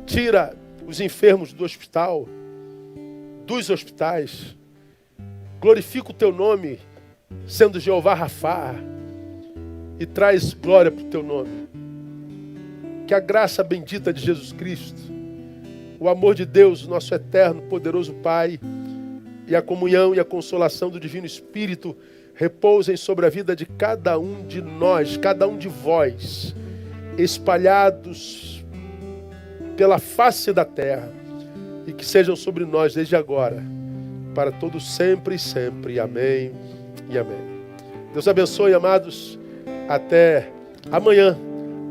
Tira os enfermos do hospital, dos hospitais. Glorifica o Teu nome, sendo Jeová Rafá, e traz glória para o Teu nome. Que a graça bendita de Jesus Cristo, o amor de Deus, nosso eterno, poderoso Pai, e a comunhão e a consolação do Divino Espírito repousem sobre a vida de cada um de nós, cada um de vós, espalhados pela face da terra, e que sejam sobre nós desde agora, para todos sempre e sempre. Amém e amém. Deus abençoe, amados. Até amanhã,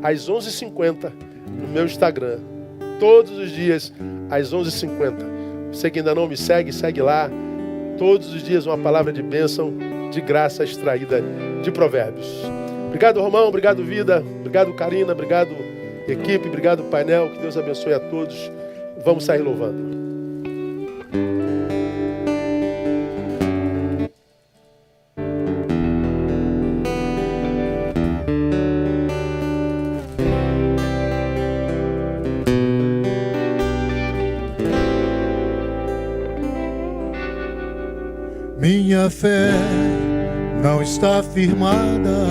às 11h50, no meu Instagram. Todos os dias, às 11h50. Você que ainda não me segue, segue lá. Todos os dias uma palavra de bênção, de graça extraída de Provérbios. Obrigado, Romão. Obrigado, Vida. Obrigado, Karina. Obrigado, equipe. Obrigado, painel. Que Deus abençoe a todos. Vamos sair louvando. Minha fé não está firmada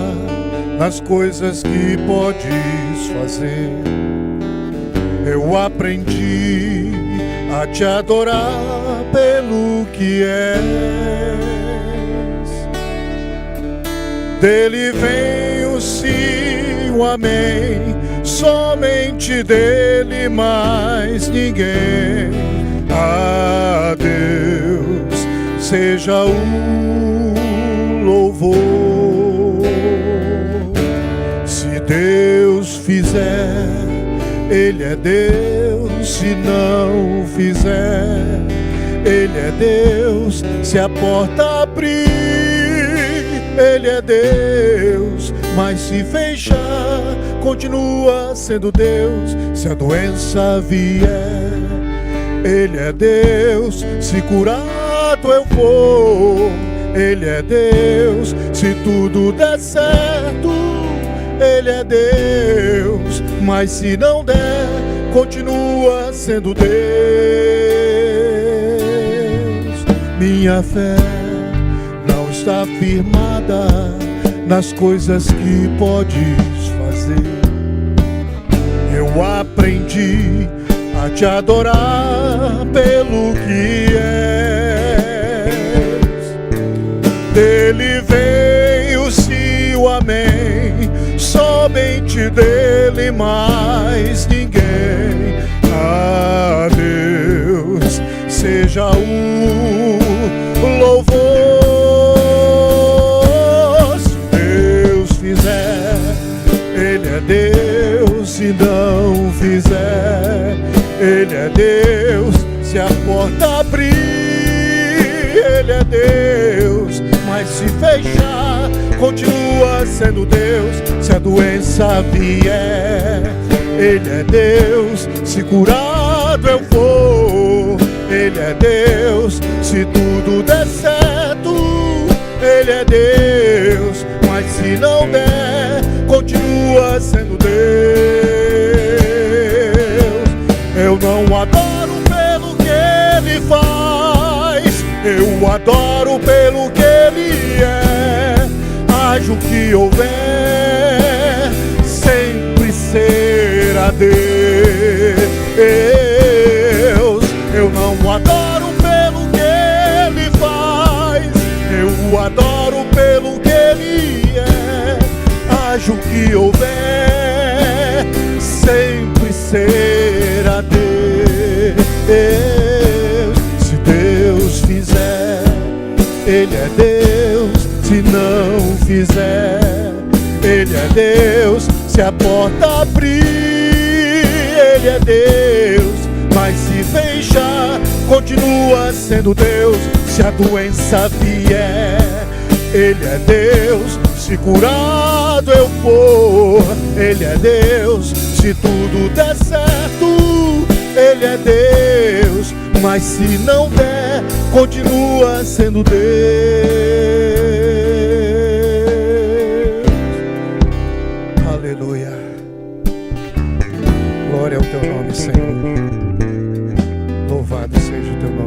nas coisas que podes fazer. Eu aprendi a te adorar pelo que és. Dele vem o sim, o amém, somente dele, mais ninguém. A Deus seja o louvor. Se Deus fizer, Ele é Deus. Se não fizer, Ele é Deus. Se a porta abrir, Ele é Deus. Mas se fechar, continua sendo Deus. Se a doença vier, Ele é Deus. Se curar eu for, Ele é Deus. Se tudo der certo, Ele é Deus. Mas se não der, continua sendo Deus. Minha fé não está firmada nas coisas que podes fazer. Eu aprendi a te adorar pelo que é. somente dele, mais ninguém. A Deus seja o louvor. Se Deus fizer, Ele é Deus. Se não fizer, Ele é Deus. Se a porta abrir, Ele é Deus. Mas se fechar, continua sendo Deus. Se a doença vier, Ele é Deus. Se curado eu vou, Ele é Deus. Se tudo der certo, Ele é Deus. Mas se não der, continua sendo Deus. Eu não adoro pelo que Ele faz, eu adoro pelo que Ele é. Haja o que houver, sempre será Deus. Eu não adoro pelo que Ele faz, eu adoro pelo que Ele é. Haja o que houver, sempre será Deus. Se Deus fizer, Ele é Deus. Se não fizer, Ele é Deus. Se a porta abrir, Ele é Deus. Mas se fechar, continua sendo Deus. Se a doença vier, Ele é Deus. Se curado eu for, Ele é Deus. Se tudo der certo, Ele é Deus. Mas se não der, continua sendo Deus. Aleluia. Glória ao teu nome, Senhor. Louvado seja o teu nome.